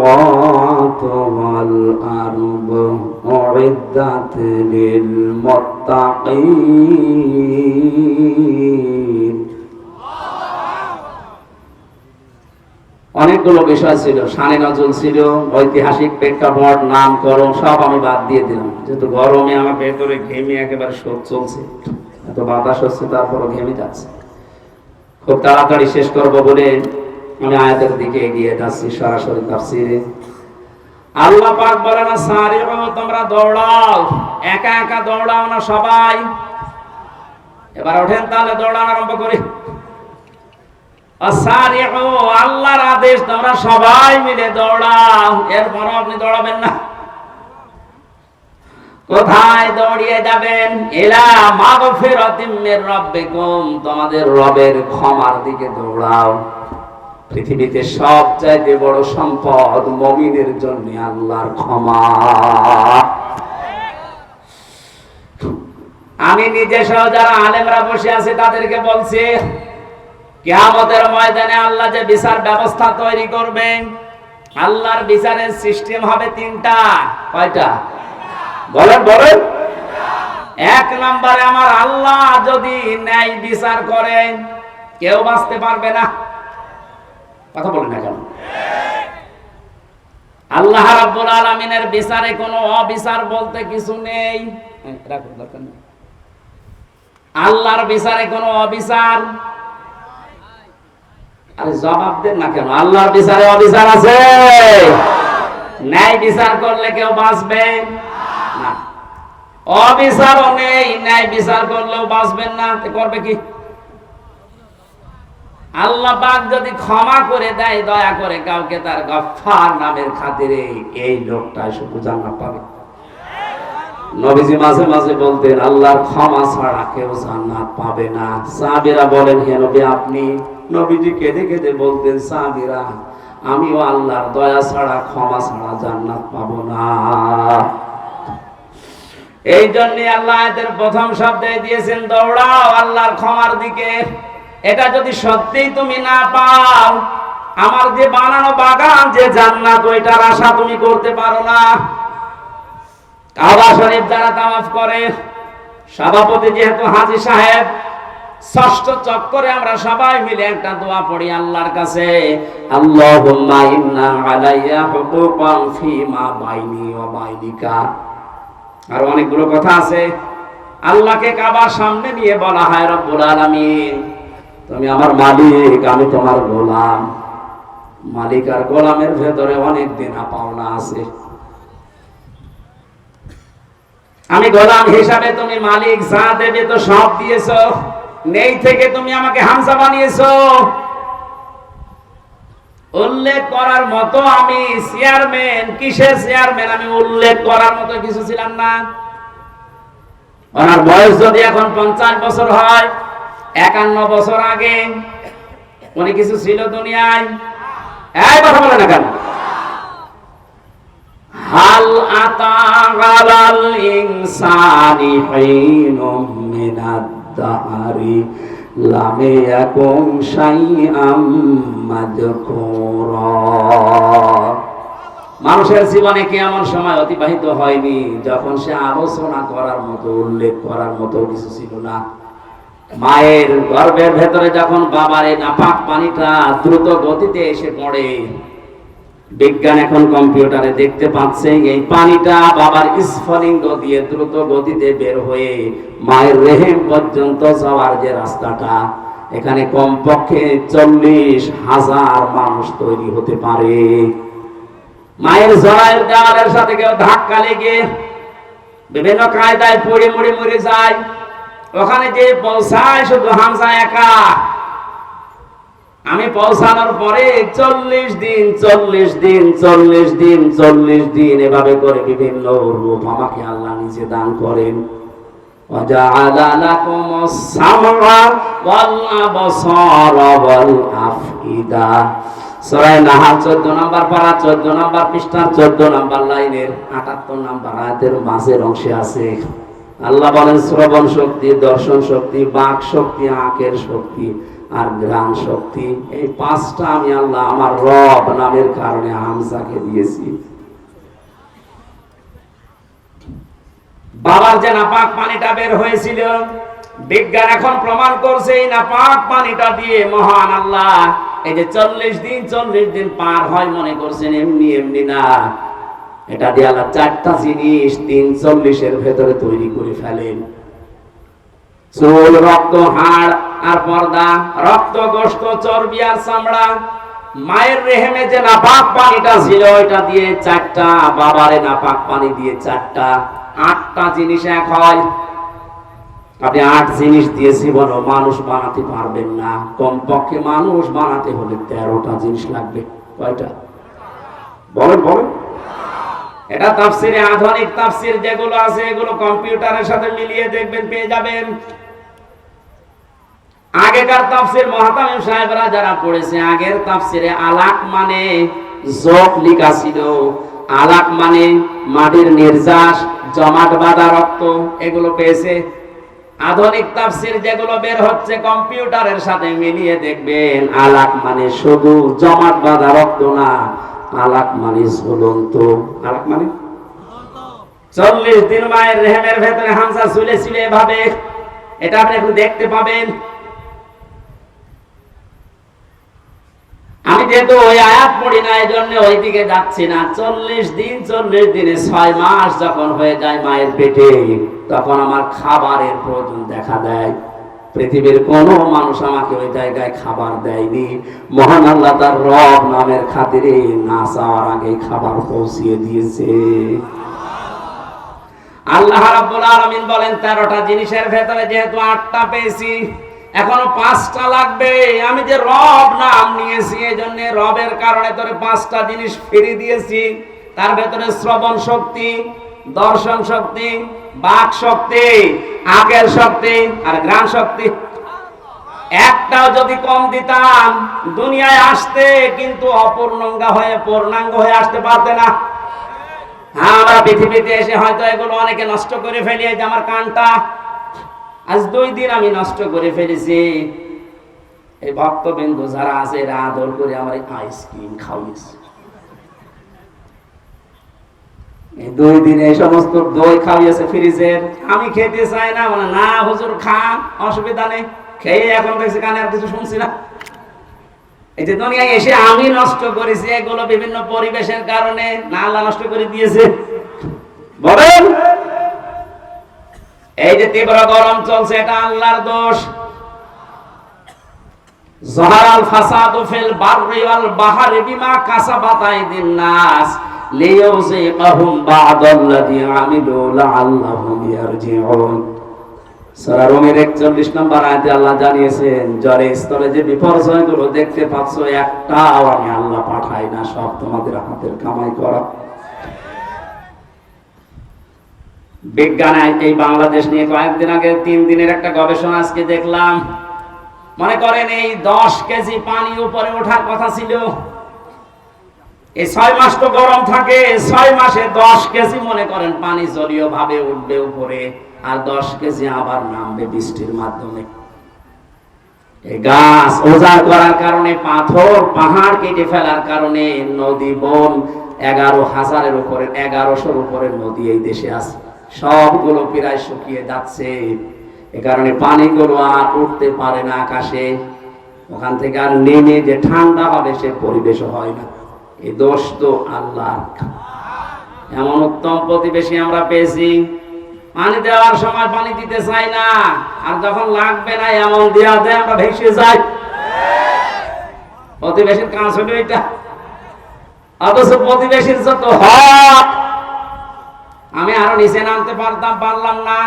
والأرض أعدت للمتقين। অনেকগুলো বিষয় ছিল, শানে নজরুল ছিল, ঐতিহাসিক প্রেক্ষাপট, নামকরণ সব আমি বাদ দিয়ে দিলাম, যেহেতু গরমে আমার ভেতরে ঘেমে একেবারে শোক চলছে, এত বাতাস হচ্ছে তারপরও ঘেমে যাচ্ছে। খুব তাড়াতাড়ি শেষ করব বলে আমি আয়াতের দিকে এগিয়ে যাচ্ছি সরাসরি তাফসীরে। আল্লাহ পাক বলেন সারিউ, তোমরা দৌড়াও। একা একা দৌড়াও না সবাই। এবার ওঠেন তাহলে দৌড়ানো আরম্ভ করি। আসারিউ, আল্লাহর আদেশ তোমরা সবাই মিলে দৌড়াও। এরপরও আপনি দৌড়াবেন না। কোথায় দৌড়িয়ে যাবেন? ইলা মাগফিরাতিম মির রাব্বিকুম, তোমাদের রবের ক্ষমার দিকে দৌড়াও। পৃথিবীতে সবচাইতে বড় সম্পদ মুমিনের জন্য আল্লাহর ক্ষমা। আমি নিজে সহ যারা আলেমরা বসে আছে তাদেরকে বলছি, কিয়ামতের ময়দানে আল্লাহ যে বিচার ব্যবস্থা তৈরি করবেন, আল্লাহর বিচারের সিস্টেম হবে তিনটা। কয়টা? বলেন বলেন। এক নম্বরে আমার আল্লাহ যদি ন্যায় বিচার করেন, কেউ বাঁচতে পারবে না। কথা বলেন না কেন? আল্লাহ রাব্বুল আলামিনের বিচারে কোনো অবিচার বলতে কিছু নেই। আল্লাহর বিচারে কোনো অবিচার, আরে জবাব দেন না কেন? আল্লাহর বিচারে অবিচার আছে? ন্যায় বিচার করলে কেউ বাঁচবে না। অবিচারও নেই, ন্যায় বিচার করলেও বাঁচবেন না। করবে কি? আল্লাহ পাক যদি ক্ষমা করে দেয় দয়া করে কাউকে, তার গফফার নামের খাতিরে এই লোকটা শুধু জান্নাত পাবে। নবীজি মাঝে মাঝে বলতেন, আল্লাহর ক্ষমা ছাড়া কেউ জান্নাত পাবে না। সাহাবীরা বলেন, হে নবী আপনি? নবীজি কেঁদে কেঁদে বলতেন, সাহাবীরা আমিও আল্লাহর দয়া ছাড়া ক্ষমা ছাড়া জান্নাত পাবো না। এই জন্য আল্লাহ এদের প্রথম শব্দে দিয়েছেন দৌড়াও আল্লাহর ক্ষমার দিকে। এটা যদি সত্যিই তুমি না পাও, আমার যে বানানো বাগান যে জান্নাত, ওইটার আশা তুমি করতে পারো না। কাবা শরীফ যারা তাওয়াফ করে, সভাপতি যেহেতু হাজী সাহেব, ষষ্ঠ চক্করে আমরা সবাই মিলে একটা দোয়া পড়ি আল্লাহর কাছে, আল্লাহুম্মা ইন্না আলাইয়া হুকুকান ফীমা বাইনি ওয়া বাইনিকা। আর অনেকগুলো কথা আছে। আল্লাহকে কাবার সামনে নিয়ে বলা হয়, রব্বুল আলামিন তুমি আমার মালিক, আমি তোমার গোলাম। মালিক আর গোলামের ভেতরে অনেক দেনা পাওনা আছে। আমি গোলাম হিসাবে তুমি মালিক, যা দেবে তো সব দিয়েছো, নেই থেকে তুমি আমাকে হামজা বানিয়েছো। উল্লেখ করার মতো আমি চেয়ারম্যান, কিসের চেয়ারম্যান, আমি উল্লেখ করার মতো কিছু ছিলাম না। ওনার বয়স যদি এখন 50 বছর হয়, 51 বছর আগে উনি কিছু ছিল দুনিয়ায়? এই কথা বলে না কেন? হাল আতা আলাল ইনসানি হিনুম মিনাদ দাহরি লাম ইয়াকুন শাইআম মাযকুরা। মানুষের জীবনে কি এমন সময় অতিবাহিত হয়নি যখন সে আলোচনা করার মতো, উল্লেখ করার মতো কিছু ছিল না। মায়ের গর্ভের ভেতরে যখন বাবার এই নাপাক পানিটা দ্রুত গতিতে এসে পড়ে, বিজ্ঞান এখন কম্পিউটারে দেখতে পাচ্ছে এই পানিটা বাবার স্ফলিঙ্গ দিয়ে দ্রুত গতিতে বের হয়ে মায়ের রেহেম পর্যন্ত যাওয়ার যে রাস্তাটা, এখানে কমপক্ষে 40,000 মানুষ তৈরি হতে পারে। মায়ের জরায়ুর দেওয়ালের সাথে কেউ ধাক্কা লেগে বিভিন্ন কায়দায় পড়ে মরে মরে যায়। ওখানে যে পৌঁছায় শুধু হামজা একা। আমি পৌঁছানোর পরে 40 দিন এভাবে করে বিভিন্ন রূপ আমাকে আল্লাহ নিজে দান করেন। ওয়াজআলা লাকুমুস সামআ ওয়াল আবসারা ওয়াল আফইদা। সূরা নাহাল 14 নম্বর পারা, 14 নম্বর পৃষ্ঠার 14 নম্বর লাইনের 78 নম্বর আয়াতের মাঝের অংশে আছে। আল্লাহ বলেন শ্রবণ শক্তি, দর্শন শক্তি, বাক শক্তি, আঁকের শক্তি আর ঘ্রাণ শক্তি, এই 5টা আমি আল্লাহ আমার রব নামের কারণে হামজাকে দিয়েছি। বাবার যে নাপাক পানিটা বের হয়েছিল, বিজ্ঞান এখন প্রমাণ করছে এই নাপাক পানিটা দিয়ে মহান আল্লাহ এই যে 40 দিন পার হয় মনে করছেন এমনি এমনি না। এটা দিয়ে আল্লাহ 4টা জিনিস 40 এর ভেতরে তৈরি করে ফেলেন। চুল, রক্ত, হাড় আর পর্দা, রক্ত, গোশত, চর্বি আর চামড়া। মায়ের রেহেমে যে নাপাক পানিটা ছিল ওইটা দিয়ে 4টা, বাবারে নাপাক পানি দিয়ে 4টা, 8টা জিনিস এক হয়। আপনি 8 জিনিস দিয়েছি বলো, মানুষ বানাতে পারবেন না। কমপক্ষে মানুষ বানাতে হলে 13টা জিনিস লাগবে। কয়টা বলেন বলেন? এটা তাফসিরে, আধুনিক তাফসির যেগুলো আছে এগুলো কম্পিউটারের সাথে মিলিয়ে দেখবেন, পেয়ে যাবেন। আগেকার তাফসির মুহতামিম সাহেবরা যারা পড়েছে, আগের তাফসিরে আলাক মানে যোগ লেখা ছিল। আলাক মানে মাটির নির্যাস, জমাট বাঁধা রক্ত, এগুলো পেয়েছে। আধুনিক তাফসির যেগুলো বের হচ্ছে কম্পিউটারের সাথে মিলিয়ে দেখবেন, আলাক মানে শুধু জমাট বাঁধা রক্ত না, আলাক মানে ঝুলন্ত। আলাক মানে 40 দিন মায়ের রেহেমের ভেতরে হামজা ঝুলেছিল এভাবে। এটা আপনি এখন দেখতে পাবেন। আমি যেহেতু ওই আয়াত পড়ি না, এই জন্য ওই দিকে যাচ্ছি না। 40 দিনে 6 মাস যখন হয়ে যায় মায়ের পেটে, তখন আমার খাবারের প্রয়োজন দেখা দেয়। পৃথিবীর কোন মানুষ আমাকে ওই জায়গায় খাবার দেয়নি। মহান আল্লাহ তার রব নামের খাতিরে না চাওয়ার আগে খাবার পৌঁছিয়ে দিয়েছে। আল্লাহ রাব্বুল আলামিন বলেন 13টা জিনিসের ভেতরে যেহেতু 8টা পেয়েছি, এখনো 5টা লাগবে। আমি যে রব নাম নিয়েছি, এই জন্য রবের কারণে তোরে 5টা জিনিস ফিরিয়ে দিয়েছি। তার ভেতরে শ্রবণ শক্তি, দর্শন শক্তি, বাক শক্তি, আকেল শক্তি আর ঘ্রাণ শক্তি। একটাও যদি কম দিতাম, দুনিয়ায় আসতে কিন্তু অপূর্ণাঙ্গ হয়ে পূর্ণাঙ্গ হয়ে আসতে পারতে না। আমরা পৃথিবীতে এসে হয়তো এগুলো অনেকে নষ্ট করে ফেলি। যে আমার কানটা আজ 2 দিন আমি নষ্ট করে ফেলেছি। এই ভক্তবৃন্দ যারা আছে এরা আদর করে আমার আইসক্রিম খাওয়াইছে। এই 2 দিনে এই সমস্ত দই খাওয়াইছে ফ্রিজের। আমি খেতে চাই না, মানে না হুজুর খান, অসুবিধা নেই। খেয়ে এখন দেখছি কানে আর কিছু শুনছি না। এই যে দুনিয়ায় এসে আমি নষ্ট করেছি এগুলো বিভিন্ন পরিবেশের কারণে, না আল্লাহ নষ্ট করে দিয়েছে? বলেন। এই যে তীব্র গরম চলছে, এটা আল্লাহর দোষ। যাহারাল ফাসাদু ফিল বাররি ওয়াল বাহরি বিমা কাসাবাত আইদিন নাস লিইউযিকাহুম বা'দাল্লাযী আমিলু লাআল্লাহুম ইয়ারজিউন। সূরা রুমের 41 নম্বর আয়াতে আল্লাহ জানিয়েছেন, জলের স্তরে যে বিপর্যয়গুলো দেখতে পাচ্ছ, একটাও আমি আল্লাহ পাঠাই না, সব তোমাদের হাতের কামাই করা। বিজ্ঞান এই বাংলাদেশ নিয়ে কয়েকদিন আগে 3 দিনের একটা গবেষণা আজকে দেখলাম। মনে করেন এই 10 কেজি পানি উপরে ওঠার কথা ছিল। এই 6 মাস তো গরম থাকে, 6 মাসে 10 কেজি মনে করেন পানি জলীয় ভাবে উঠবে উপরে, আর 10 কেজি আবার নামবে বৃষ্টির মাধ্যমে। এই গাছ উজাড় করার কারণে, পাথর পাহাড় কেটে ফেলার কারণে নদী বন 11,000-এর উপরে, 1100-র উপরে নদী এই দেশে আছে। সবগুলো প্রায় শুকিয়ে যাচ্ছে। এ কারণে পানিগুলো আর উঠতে পারে না আকাশে। ওখান থেকে আর নেমে যে ঠান্ডা হবে সে পরিবেশ হয় না। এই দোষ তো আল্লাহর। এমন উত্তম প্রতিবেশী আমরা পেয়েছি, পানি দেওয়ার সময় পানি দিতে চাই না, আর যখন লাগবে না এমন দেয়া দেয় আমরা ভেসে যাই। প্রতিবেশীর কাজ হলো এটা। অথচ প্রতিবেশীর যত হক, আমি আরো নিচে নামতে পারলাম না।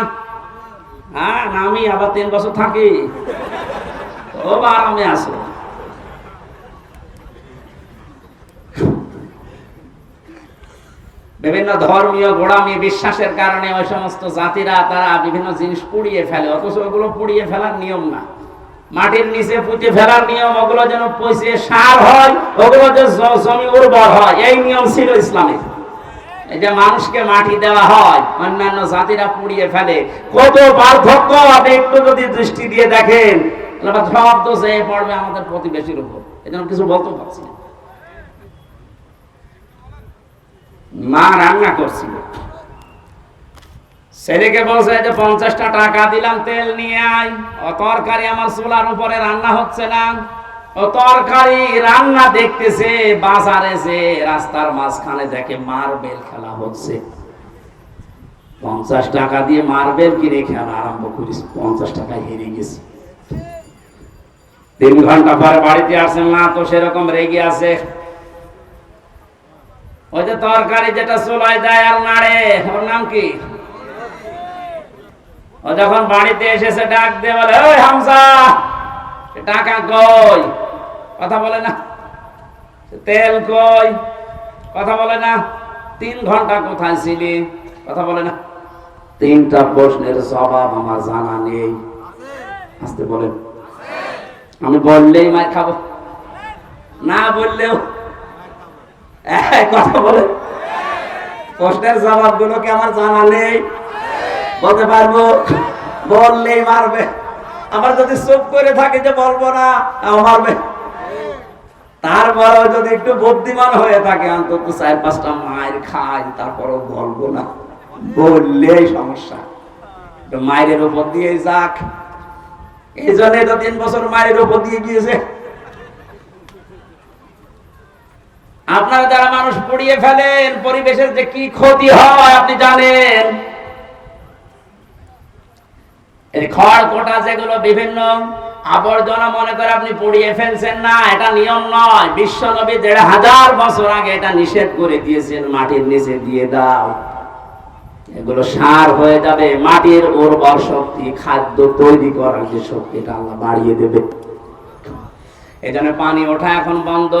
হ্যাঁ, নামি আবার 3 বছর থাকি, খুব আরামে আসো। বিভিন্ন ধর্মীয় গোড়ামি বিশ্বাসের কারণে ওই সমস্ত জাতিরা তারা বিভিন্ন জিনিস পুড়িয়ে ফেলে, অথচ ওগুলো পুড়িয়ে ফেলার নিয়ম না। মাটির নিচে পুঁতে ফেলার নিয়ম, ওগুলো যেন পচে সার হয়, ওগুলো যে জমি উর্বর হয়, এই নিয়ম ছিল ইসলামে। এই যে মানুষকে মাটি দেওয়া হয়, অন্যান্য জাতিরা পুড়িয়ে ফেলে। কত পার্থক্য আপনি একটু যদি দৃষ্টি দিয়ে দেখেন, সব দোষ পড়বে আমাদের প্রতিবেশীর উপর। এই জন্য কিছু বলতে পারছি না। মা রান্না করছিল, ছেলেকে বলছে যে 50টা টাকা দিলাম, তেল নিয়ে আয়। ও তরকারি আমার চুলার উপরে রান্না হচ্ছে না। ও তরকারি রান্না দেখতেছে, বাজারে যে রাস্তার মাঝখানে দেখে মার্বেল খেলা হচ্ছে। 50 টাকা দিয়ে মার্বেল কিনে খেলা আরম্ভ করিস, 50 টাকায় হেরে গেছে। 3 ঘন্টা পরে বাড়িতে আসেন, না তো সেরকম রেগে আছে। ওই যে তরকারি যেটা চুলায় দেয় আর নাড়ে, ওর নাম কি? ও যখন বাড়িতে এসেছে ডাক দিয়ে বলে, ওই হামজা, টাকা কই? কথা বলে না। তেল কই? কথা বলে না। 3 ঘন্টা কোথায় ছিলি? কথা বলে না। 3টা প্রশ্নের জবাব আমার জানা নেই। আসতে বলেন। আমি বললেই মার খাবো, না বললেও কথা বলে। প্রশ্নের জবাব গুলো কি আমার জানা নেই? বলতে পারবো, বললেই মারবে। আমার যদি চুপ করে থাকে যে বলবো না, তাও মারবে। তারপরেও যদি একটু বুদ্ধিমান হয়ে থাকে, অন্তত 4-5টা মায়ের খাই, তারপরেও বলবো না। বললেই সমস্যা। মায়ের উপর দিয়ে যাক, এই জন্য তো 3 বছর মায়ের উপর দিয়ে গিয়েছে। আপনারা যারা মানুষ পুড়িয়ে ফেলেন, পরিবেশের যে কি ক্ষতি হয় আপনি জানেন। এই খড় কোটা যেগুলো বিভিন্ন আবর্জনা মনে করে আপনি পুড়িয়ে ফেলছেন, না, এটা নিয়ম নয়। বিশ্বনবী 1500 বছর আগে এটা নিষেধ করে দিয়েছেন, মাটির নিচে দিয়ে দাও। এগুলো সার হয়ে যাবে, মাটির উর্বর শক্তি, খাদ্য তৈরি করার যে শক্তি, এটা আল্লাহ বাড়িয়ে দেবে। এজন্য পানি ওঠা এখন বন্ধ।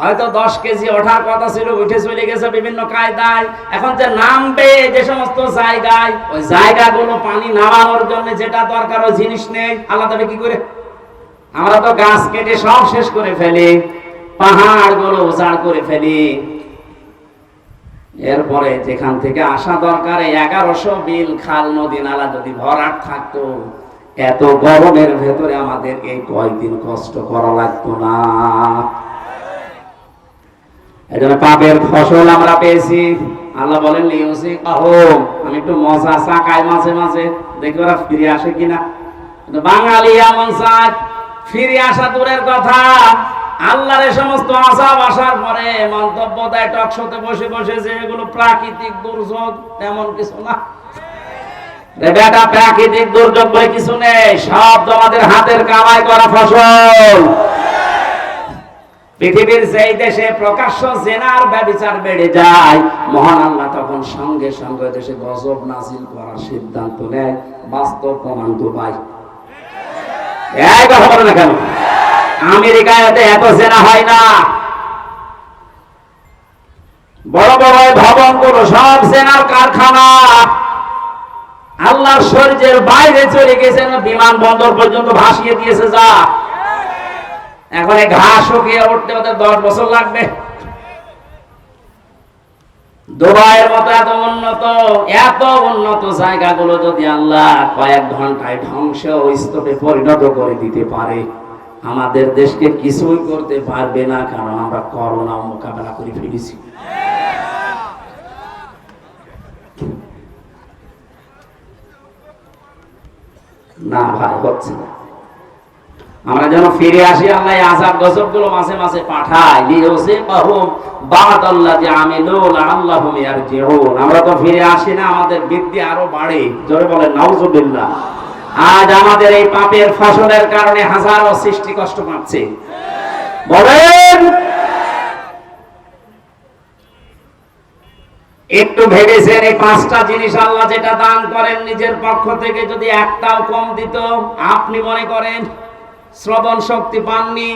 হয়তো 10 কেজি ওঠার কথা ছিল, উঠে চলে গেছে বিভিন্ন কায়দায়। এখন যে নামবে যে সমস্ত জায়গায়, ওই জায়গাগুলো পানি নামানোর জন্য যেটা দরকার ওই জিনিস নেই। আল্লাহ তবে কি করে? আমরা তো গাছ কেটে সব শেষ করে ফেলি, পাহাড় গুলো উজাড় করে ফেলি। এরপরে যেখান থেকে আসা দরকার 1100 বিল, খাল, নদী, নালা যদি ভরাট থাকতো, এত গরমের ভেতরে আমাদের এই কয়েকদিন কষ্ট করা লাগতো না। এজন্য পাপের ফসল আমরা পেয়েছি। আল্লাহ বলেন, আমি একটু মজা চাকাই মাঝে মাঝে, দেখি ওরা ফিরে আসে কিনা। কিন্তু বাঙালি এমন চাক, ফিরে আসা দূরের কথা, আল্লাহর এই সমস্ত আযাব আসার পরে মন্তব্য দেয় টকশোতে বসে বসে যে এগুলো প্রাকৃতিক দুর্যোগ। তেমন কিছু না বেটা, প্রাকৃতিক দুর্যোগ বলে কিছু নেই। সব তোমাদের হাতের কামাই করা ফসল। পৃথিবীর যেই দেশে প্রকাশ্য জেনার ব্যভিচার বেড়ে যায়, মহান আল্লাহ তখন সঙ্গে সঙ্গে দেশে গজব নাজিল করার সিদ্ধান্ত নেয়। বাস্তব প্রমাণ তো পাই। এই কথা বলে না কেন? আমেরিকায় এত জেনা হয় না। বড় বড় ভবনগুলো সব জেনার কারখানা। আল্লাহর শরীরের বাইরে চলে গেছে, বিমানবন্দর পর্যন্ত ভাসিয়ে দিয়েছে। যা এখন ঘাস শুকিয়ে উঠতে ওদের 10 বছর লাগবে। দুবাইয়ের মতো এত উন্নত জায়গাগুলো যদি আল্লাহ কয়েক ঘন্টায় ধ্বংস স্তূপে পরিণত করে দিতে পারে, আমাদের দেশকে কিছুই করতে পারবে না, কারণ আমরা করোনা মোকাবেলা করে ফেলেছি। না ভাই, হচ্ছে না। আমরা যেন ফিরে আসি, আল্লাহ আযাব গজব গুলো মাঝে মাঝে পাঠায়। আমরা তো ফিরে আসি না, আমাদের বৃদ্ধি আরো বাড়ে। জোরে বলেন নাউজুবিল্লাহ। আজ আমাদের এই পাপের ফসলের কারণে হাজারো সৃষ্টি কষ্ট পাচ্ছে। বলেন, একটু ভেবেছেন এই 5টা জিনিস আল্লাহ যেটা দান করেন নিজের পক্ষ থেকে, যদি একটাও কম দিত, আপনি মনে করেন শ্রবণ শক্তি পাননি,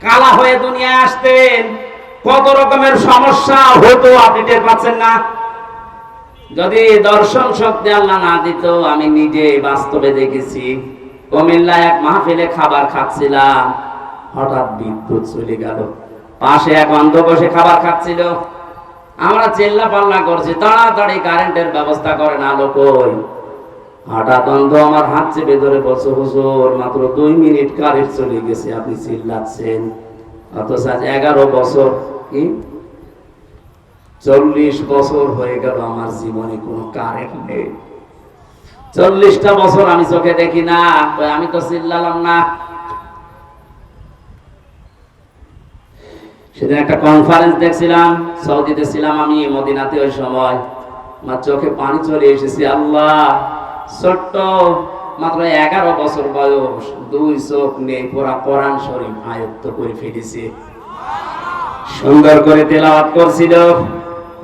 কালা হয়ে দুনিয়ায় আসতেন, কত রকমের সমস্যা হতো আপনি টের পাচ্ছেন না? যদি দর্শন শক্তি আল্লাহ না দিত, আমি নিজে বাস্তবে দেখেছি, কুমিল্লায় এক মাহফিলে খাবার খাচ্ছিলাম, হঠাৎ বিদ্যুৎ চলে গেল। পাশে এক অন্ধ বসে খাবার খাচ্ছিল। আমরা চিল্লা পাল্লা করছি, তাড়াতাড়ি কারেন্টের ব্যবস্থা করেন, আলো কই। হঠাৎ অন্ধ আমার হাত চেপে ধরে বলছে, হুজুর মাত্র 2 মিনিট কারেন্ট চলে গেছে, আপনি চিল্লাচ্ছেন। অথচ আজ 11 বছর, কি 40 বছর হয়ে গেল আমার জীবনে কোনো কারেন্ট নেই। 40টা বছর আমি চোখে দেখি না, আমি তো চিল্লালাম না। সেদিন একটা কনফারেন্স দেখছিলাম, সৌদিতে ছিলাম আমি, মদিনাতে। ওই সময় আমার চোখে পানি চলে এসেছে। আল্লাহ, ছোট্ট মাত্র 11 বছর বয়স, 2 চোখ নেই, পুরা কোরআন শরীফ আয়ত্ত করে ফেলেছে, সুন্দর করে তেলাওয়াত করছিল।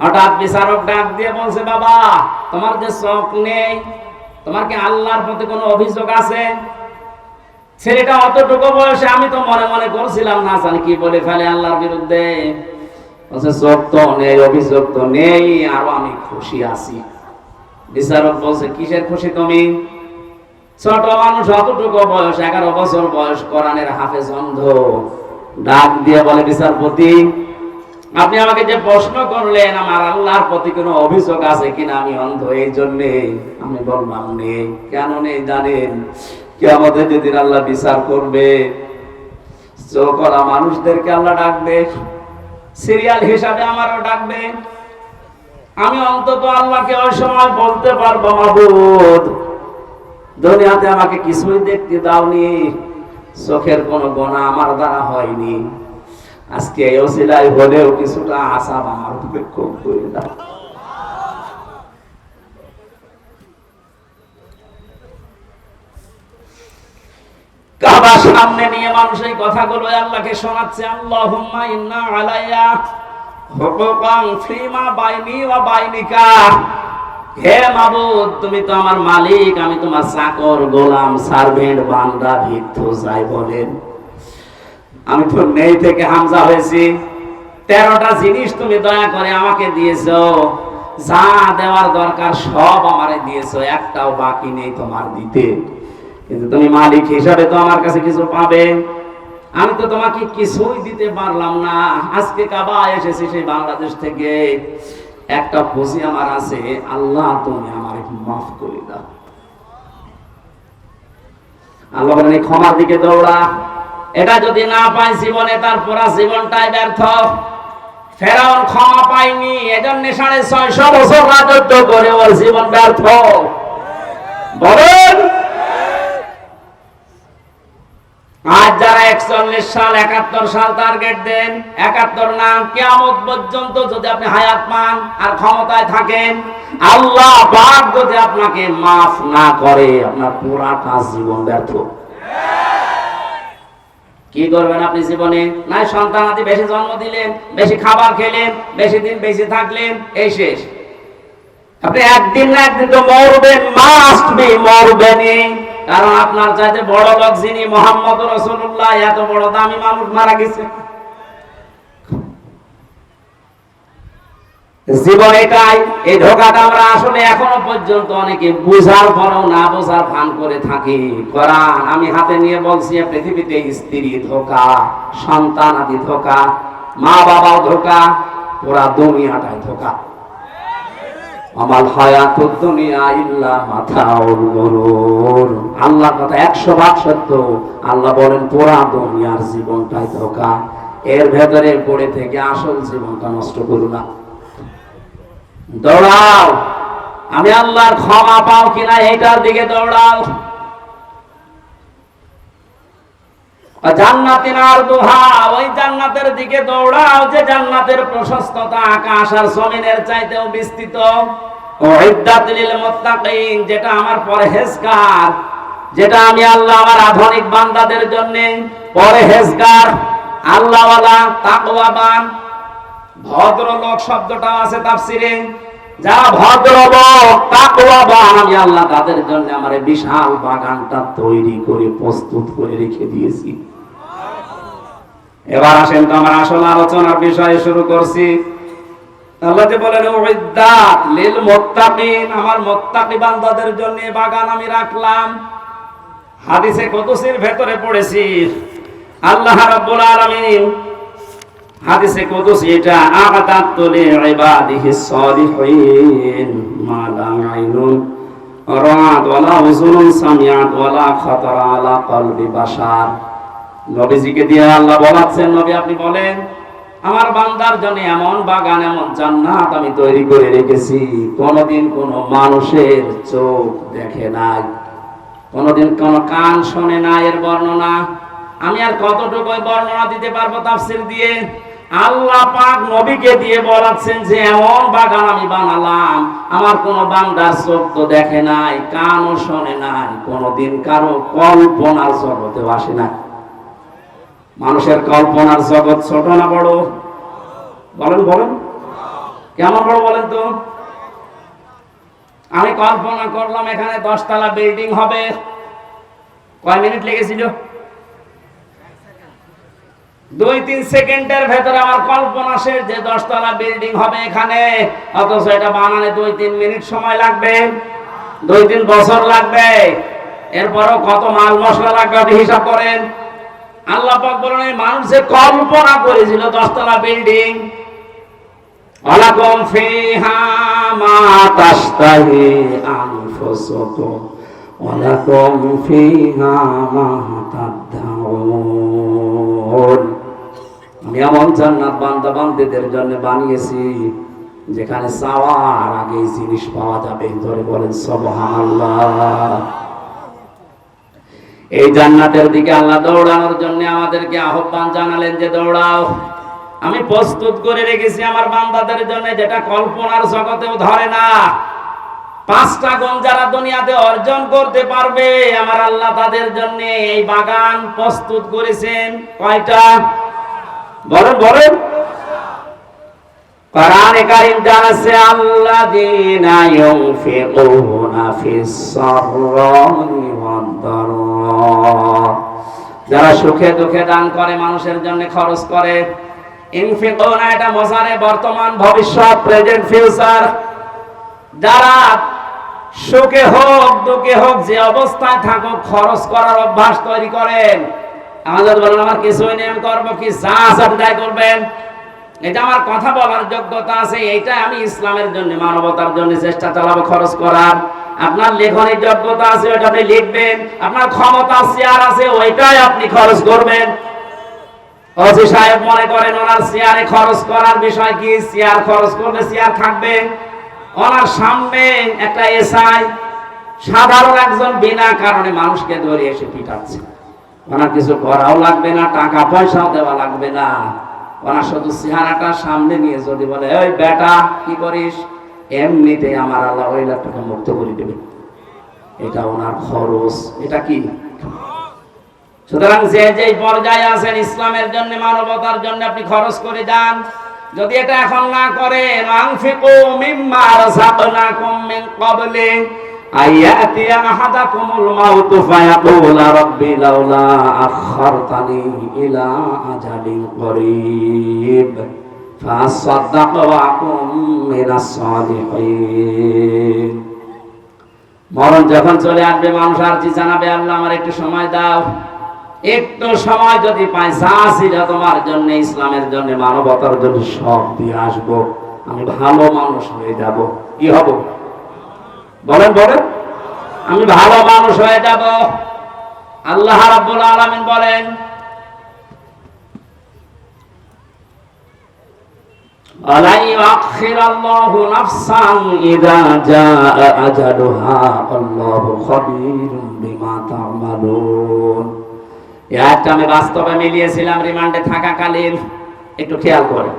হঠাৎ বিচারক ডাক দিয়ে বলছে, বাবা, তোমার যে চোখ নেই, তোমার কি আল্লাহর প্রতি কোনো অভিযোগ আছে? ছেলেটা অতটুকু বয়সে আমি তো মনে মনে করছিলাম না জানি কি বলে ফেলে আল্লাহর বিরুদ্ধে। চোখ তো নেই, অভিযোগ তো নেই, আরো আমি খুশি আছি। বিচারক বলছে কিসের খুশি তুমি? ছোট মানুষ, অতটুকু বয়স, 11 বছর বয়স, কোরআনের হাফেজ, অন্ধ, ডাক দিয়ে বলে বিচারপতি আপনি আমাকে যে প্রশ্ন করলেন আমার আল্লাহর প্রতি কোনো অভিযোগ আছে কিনা, আমি অন্ধ এই জন্যে আমি বললাম নেই। কেন নেই জানেন? কিয়ামতের যেদিন আল্লাহ বিচার করবে, চোখ করা মানুষদেরকে আল্লাহ ডাকবে, সিরিয়াল হিসাবে আমারও ডাকবে। আমি অন্তত আল্লাহকে ওই সময় বলতে পারবো, মাবুদ দুনিয়াতে আমাকে কিছুই দেখতে দাওনি, চোখের কোনো গোনা আমার দ্বারা হয়নি, আজকে এই ওসিলায় হলেও কিছুটা আসাব আমার উপরে কম করে দাও। কাবা সামনে নিয়ে মানুষ এই কথাগুলো আল্লাহকে শোনাচ্ছে, আল্লাহুম্মা ইন্না আলাইয়া হুকুকান ফিমা বাইনি ওয়া বাইনিকা। হে মাবুদ, তুমি তো আমার মালিক, আমি তোমার চাকর, গোলাম, সার্ভেন্ট, বান্দা, ভিক্ষু যাই বলেন। আমি তো নেই থেকে হামজা হয়েছি। 13টা জিনিস তুমি দয়া করে আমাকে দিয়েছো, যা দেওয়ার দরকার সব আমারে দিয়েছো, একটাও বাকি নেই তোমার দিতে। কিন্তু তুমি মালিক হিসাবে তো আমার কাছে কিছু পাবে। আমি তো তোমাকে কিছুই দিতে পারলাম না। আজকে কাবা এসেছি সেই বাংলাদেশ থেকে, একটা খুশি আমার আছে, আল্লাহ তুমি আমার মাফ করে দাও। আল্লাহ বলেন এই ক্ষমার দিকে দৌড়া। এটা যদি না পাই জীবনে, তার পুরা জীবনটাই ব্যর্থ। ফেরাউন ক্ষমা পায়নি, এজন্য 650 বছর রাজত্ব করে ওর জীবন ব্যর্থ। বলেন আজ যারা 41 সাল 71 সাল টার্গেট দেন, 71 না, কিয়ামত পর্যন্ত যদি আপনি হায়াত পান আর ক্ষমতায় থাকেন, আল্লাহ পাক যদি আপনাকে মাফ না করে, আপনার পুরাটা জীবন ব্যর্থ। কি করবেন আপনি জীবনে? নাই সন্তান আদি বেশি জন্ম দিলেন, বেশি খাবার খেলেন, বেশি দিন বেশি থাকলেন, এই শেষ। আপনি একদিন না একদিন তো মরবেন, মাস্ট বি মরবেনই। কারণ আপনার চাইতে বড় লোক যিনি, মুহাম্মদ রাসূলুল্লাহ, এত বড় দামি মানুষ মারা গেছে। জীবন এটাই। এই ধোঁকাটা আমরা আসলে এখনো পর্যন্ত অনেকে বুঝার পরও না বোঝার ভান করে থাকি। কোরআন আমি হাতে নিয়ে বলছি, পৃথিবীতে স্ত্রী ধোঁকা, সন্তান আদি ধোঁকা, মা বাবাও ধোঁকা, পুরা দুনিয়াটাই ধোঁকা। আমাল হায়াতুদ দুনিয়া ইল্লা মাতাউল গুরুর। আল্লাহর কথা 100 ভাগ সত্য। আল্লাহ বলেন পুরা দুনিয়ার জীবনটাই ধোঁকা, এর ভেতরে পড়ে থেকে আসল জীবনটা নষ্ট করো না। দৌড়াও, আমি আল্লাহর ক্ষমা পাও কিনা এইটার দিকে দৌড়াও। জান্নাতিন আরদুহা, ওই জান্নাতের দিকে দৌড়াও যে জান্নাতের প্রশস্ততা আকাশ আর জমিনের চাইতেও বিস্তৃত। উইদ্দাত লিল মুত্তাকিন, যেটা আমার পরহেজগার, যেটা আমি আল্লাহ আমার আধুনিক বান্দাদের জন্য পরহেজগার, আল্লাহওয়ালা, তাকওয়াবান। ভদ্রলোক শব্দটা আছে তাফসিরে, যারা ভদ্রলোক তাকওয়াবান, আমি আল্লাহ তাদের জন্য আমার বিশাল বাগানটা তৈরি করে প্রস্তুত করে রেখে দিয়েছি। এবার আসেন তো আমার আসল আলোচনার বিষয়ে শুরু করছি। আল্লাহ যে বলেন উইদ্দাত লিল মুত্তাকিন, আমার মুত্তাকি বান্দাদের জন্য বাগান আমি রাখলাম। হাদিসে কুদসির ভেতরে পড়েছি, আল্লাহ রাব্বুল আলামিন হাদিসে কুদসি এটা, আ'তাদতু লিইবাদিহিস সালিহিন মা লা আইনুন রাআত ওয়ালা উযুনুন সামিআত ওয়ালা খাতারা আলা কলবি বাশার। নবীজিকে দিয়ে আল্লাহ বলাচ্ছেন, নবী আপনি বলেন আমার বান্দার জন্য এমন বাগান, এমন জান্নাত আমি তৈরি করে রেখেছি, কোনদিন কোন মানুষের চোখ দেখে নাই, কোনদিন কোন কান শোনে না এর বর্ণনা। আমি আর কতটুকু বর্ণনা দিতে পারবো তাফসীর দিয়ে? আল্লাহ পাক নবীকে দিয়ে বলাচ্ছেন যে এমন বাগান আমি বানালাম, আমার কোন বান্দার চোখ তো দেখে নাই, কানও শোনে নাই, কোনদিন কারো কল্পনার জগতেও আসে না। মানুষের কল্পনার জগৎ ছোট না বড়? বলেন বলেন, কেমন বড় বলেন তো? আমি কল্পনা করলাম এখানে 10 তলা বিল্ডিং হবে। কয় মিনিট লেগেছিল? 2-3 সেকেন্ডের ভেতরে আমার কল্পনা শেষ যে 10 তলা বিল্ডিং হবে এখানে। অথচ এটা বানানে 2-3 মিনিট সময় লাগবে, 2-3 বছর লাগবে। এরপরও কত মাল মশলা লাগবে আপনি হিসাব করেন। আল্লাহ পাক বলেন এই মানুষ যে কল্পনা করেছিল 10 তলা বিল্ডিং, ওয়ালাকুম ফিহা মা তাশতাহি আনফুসুকুম ওয়ালাকুম ফিহা মা তাদউন। আমি এমন জান্নাত বান্দা বান্দীদের জন্য বানিয়েছি যেখানে চাওয়ার আগে জিনিস পাওয়া যাবে। ধরে বলেন সুবহানাল্লাহ। এই জান্নাতের দিকে আল্লাহ দৌড়ানোর জন্য আমাদেরকে আহ্বান জানালেন যে দৌড়াও। আমি প্রস্তুত করে রেখেছি আমার বান্দাদের জন্য যেটা কল্পনার জগতেও ধরে না। 5টা গুণ যারা দুনিয়াতে অর্জন করতে পারবে আমার আল্লাহ তাদের জন্য এই বাগান প্রস্তুত করেছেন। কয়টা? বলেন বলেন। কোরআনে কারীম জানাচ্ছে আল্লাযীনা ইউনফিকুনা ফিস সাররাই ওয়াদ দাররা, যারা সুখে দুঃখে দান করে, মানুষের জন্য খরচ করে। ইনফিকুনা এটা মজারে বর্তমান ভবিষ্যৎ, প্রেজেন্ট ফিউচার। যারা সুখে হোক দুঃখে হোক যে অবস্থায় থাকুক খরচ করার অভ্যাস তৈরি করেন। আমাদের বলেন আমার কিছুই নেই, আমি করবো কি, যা আছে তাই করবেন, এটা আমার কথা বলার যোগ্যতা আছে, এইটা আমি ইসলামের জন্য মানবতার জন্য চেষ্টা চালাবো খরচ করার। আপনার লেখনের যোগ্যতা আছে ওইটা আপনি লিখবেন, আপনার ক্ষমতা চেয়ার আছে ওইটাই আপনি খরচ করবেন। ওসি সাহেব মনে করেন ওনার চেয়ারে খরচ করার বিষয় কি, চেয়ার খরচ করলে চেয়ার থাকবে। ওনার সামনে একটা এসআই সাধারণ একজন বিনা কারণে মানুষকে ধরে এসে পিটাচ্ছে, ওনার কিছু করাও লাগবে না, টাকা পয়সাও দেওয়া লাগবে না। ওনার শুধু চেহারাটা সামনে নিয়ে যদি বলে ওই বেটা কি করিস, এমনিতে আমার আল্লাহ ওই লাখ টাকা মুক্ত করে দেবে। এটা ওনার খরচ, এটা কি। সুতরাং যে যেই পর্যায়ে আছেন ইসলামের জন্য মানবতার জন্য আপনি খরচ করে যান। যদি এটা এখন না করেন, আনফিকু মিম্মা রাযাকনাকুম মিন ক্বাবলি আইয়াতিয়া আহাদাকুমুল মাউতু ফায়াকুলা রাব্বি লাউলা আখখারতানি ইলা আজালিন করিব ফাসাদদাকু ওয়া আকুম মিনাস সালিহিন। মরণ যখন চলে আসবে মানুষ আর জি জানাবে আল্লাহ আমার একটু সময় দাও। একটু সময় যদি পাই, যা ছিল তোমার জন্য, ইসলামের জন্য, মানবতার জন্য সব দিয়ে আসবো, আমি ভালো মানুষ হয়ে যাব। কি হব বলেন বলেন, আমি ভালো মানুষ হয়ে যাব। আল্লাহ রাব্বুল আলামিন বলেন আলা ইউআখিরাল্লাহু নাফসান ইযা জাআ আজালুহা আল্লাহু খাবীরুম বিমা তা'মালুন। এটা আমি বাস্তবে মিলিয়েছিলাম রিমান্ডে থাকাকালীন। একটু খেয়াল করে